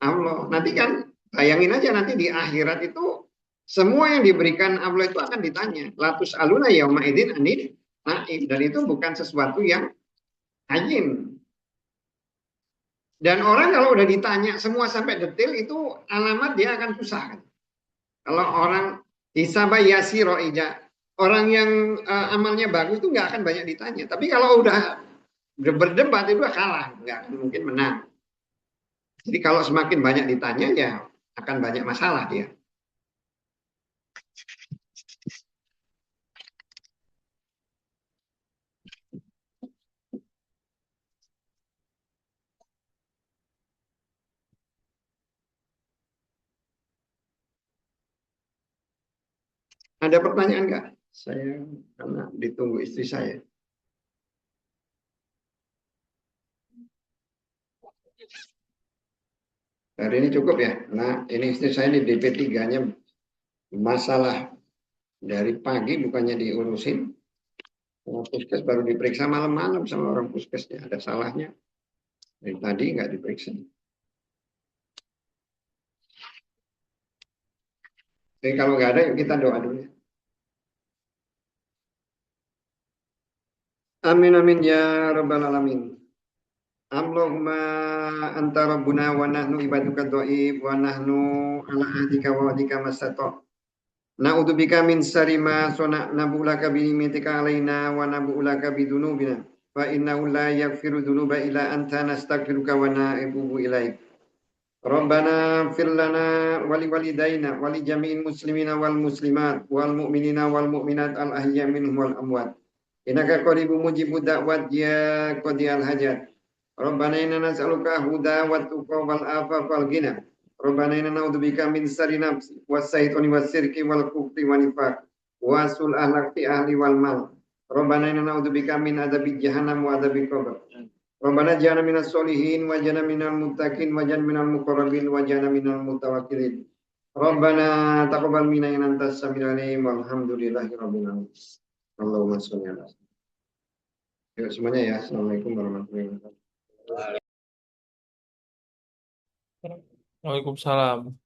Allah. Nanti kan bayangin aja nanti di akhirat itu semua yang diberikan Allah itu akan ditanya. Latus aluna yauma idin anid naim. Dan itu bukan sesuatu yang ajin. Dan orang kalau udah ditanya semua sampai detail itu alamat dia akan susah kan. Kalau orang hisaba yasiro ija, orang yang amalnya bagus itu nggak akan banyak ditanya. Tapi kalau udah berdebat itu kalah, nggak akan mungkin menang. Jadi kalau semakin banyak ditanya ya akan banyak masalah dia. Ada pertanyaan nggak? Saya karena ditunggu istri saya. Hari ini cukup ya. Nah, ini istri saya di DP3-nya masalah dari pagi bukannya diurusin. Puskes baru diperiksa malam-malam sama orang puskesnya. Ada salahnya. Dari tadi nggak diperiksa. Jadi kalau nggak ada, yuk kita doa dulu. Amin amin ya rabbal alamin. Allahumma anta rabbuna wa nahnu ibaduka dhaif wa nahnu ala ahdika wa wadika masata'. Na'udzubika min syarri ma sana'na laka bi ni'matika alaina wa nabu'ulaka bi dzunubina. Fa innahu la yaghfiru dzunuba illa anta nastaghfiruka wa na'ubu ilaik. Rabbana fir lana wa li walidayna wa li jami'il muslimina wal muslimat wal mu'minina wal mu'minat al ahya minhum wal amwat. Innaka qaribun mujibud da'wat ya qadiyal hajat. Rabbana inna nas'aluka huda wa tuqa wal afafa wal ghina. Rabbana inna na'udzubika min syarri nafsi was-syaitani was-sirki wal kufri wan nifaq wa sul ahlak fi ahli wal mal. Rabbana inna na'udzubika min adzabi jahannam wa adzabil qabr. Rabbana ja'alna minas solihin wa ja'alna minal muttaqin wa ja'alna minal muqarrabin wa ja'alna minal mutawakkilin. Rabbana taqabbal minna innaka antas samiul alim walhamdulillahi rabbil alamin. Allahumma sholli ala. Yuk semuanya ya. Assalamualaikum warahmatullahi wabarakatuh. Waalaikumsalam.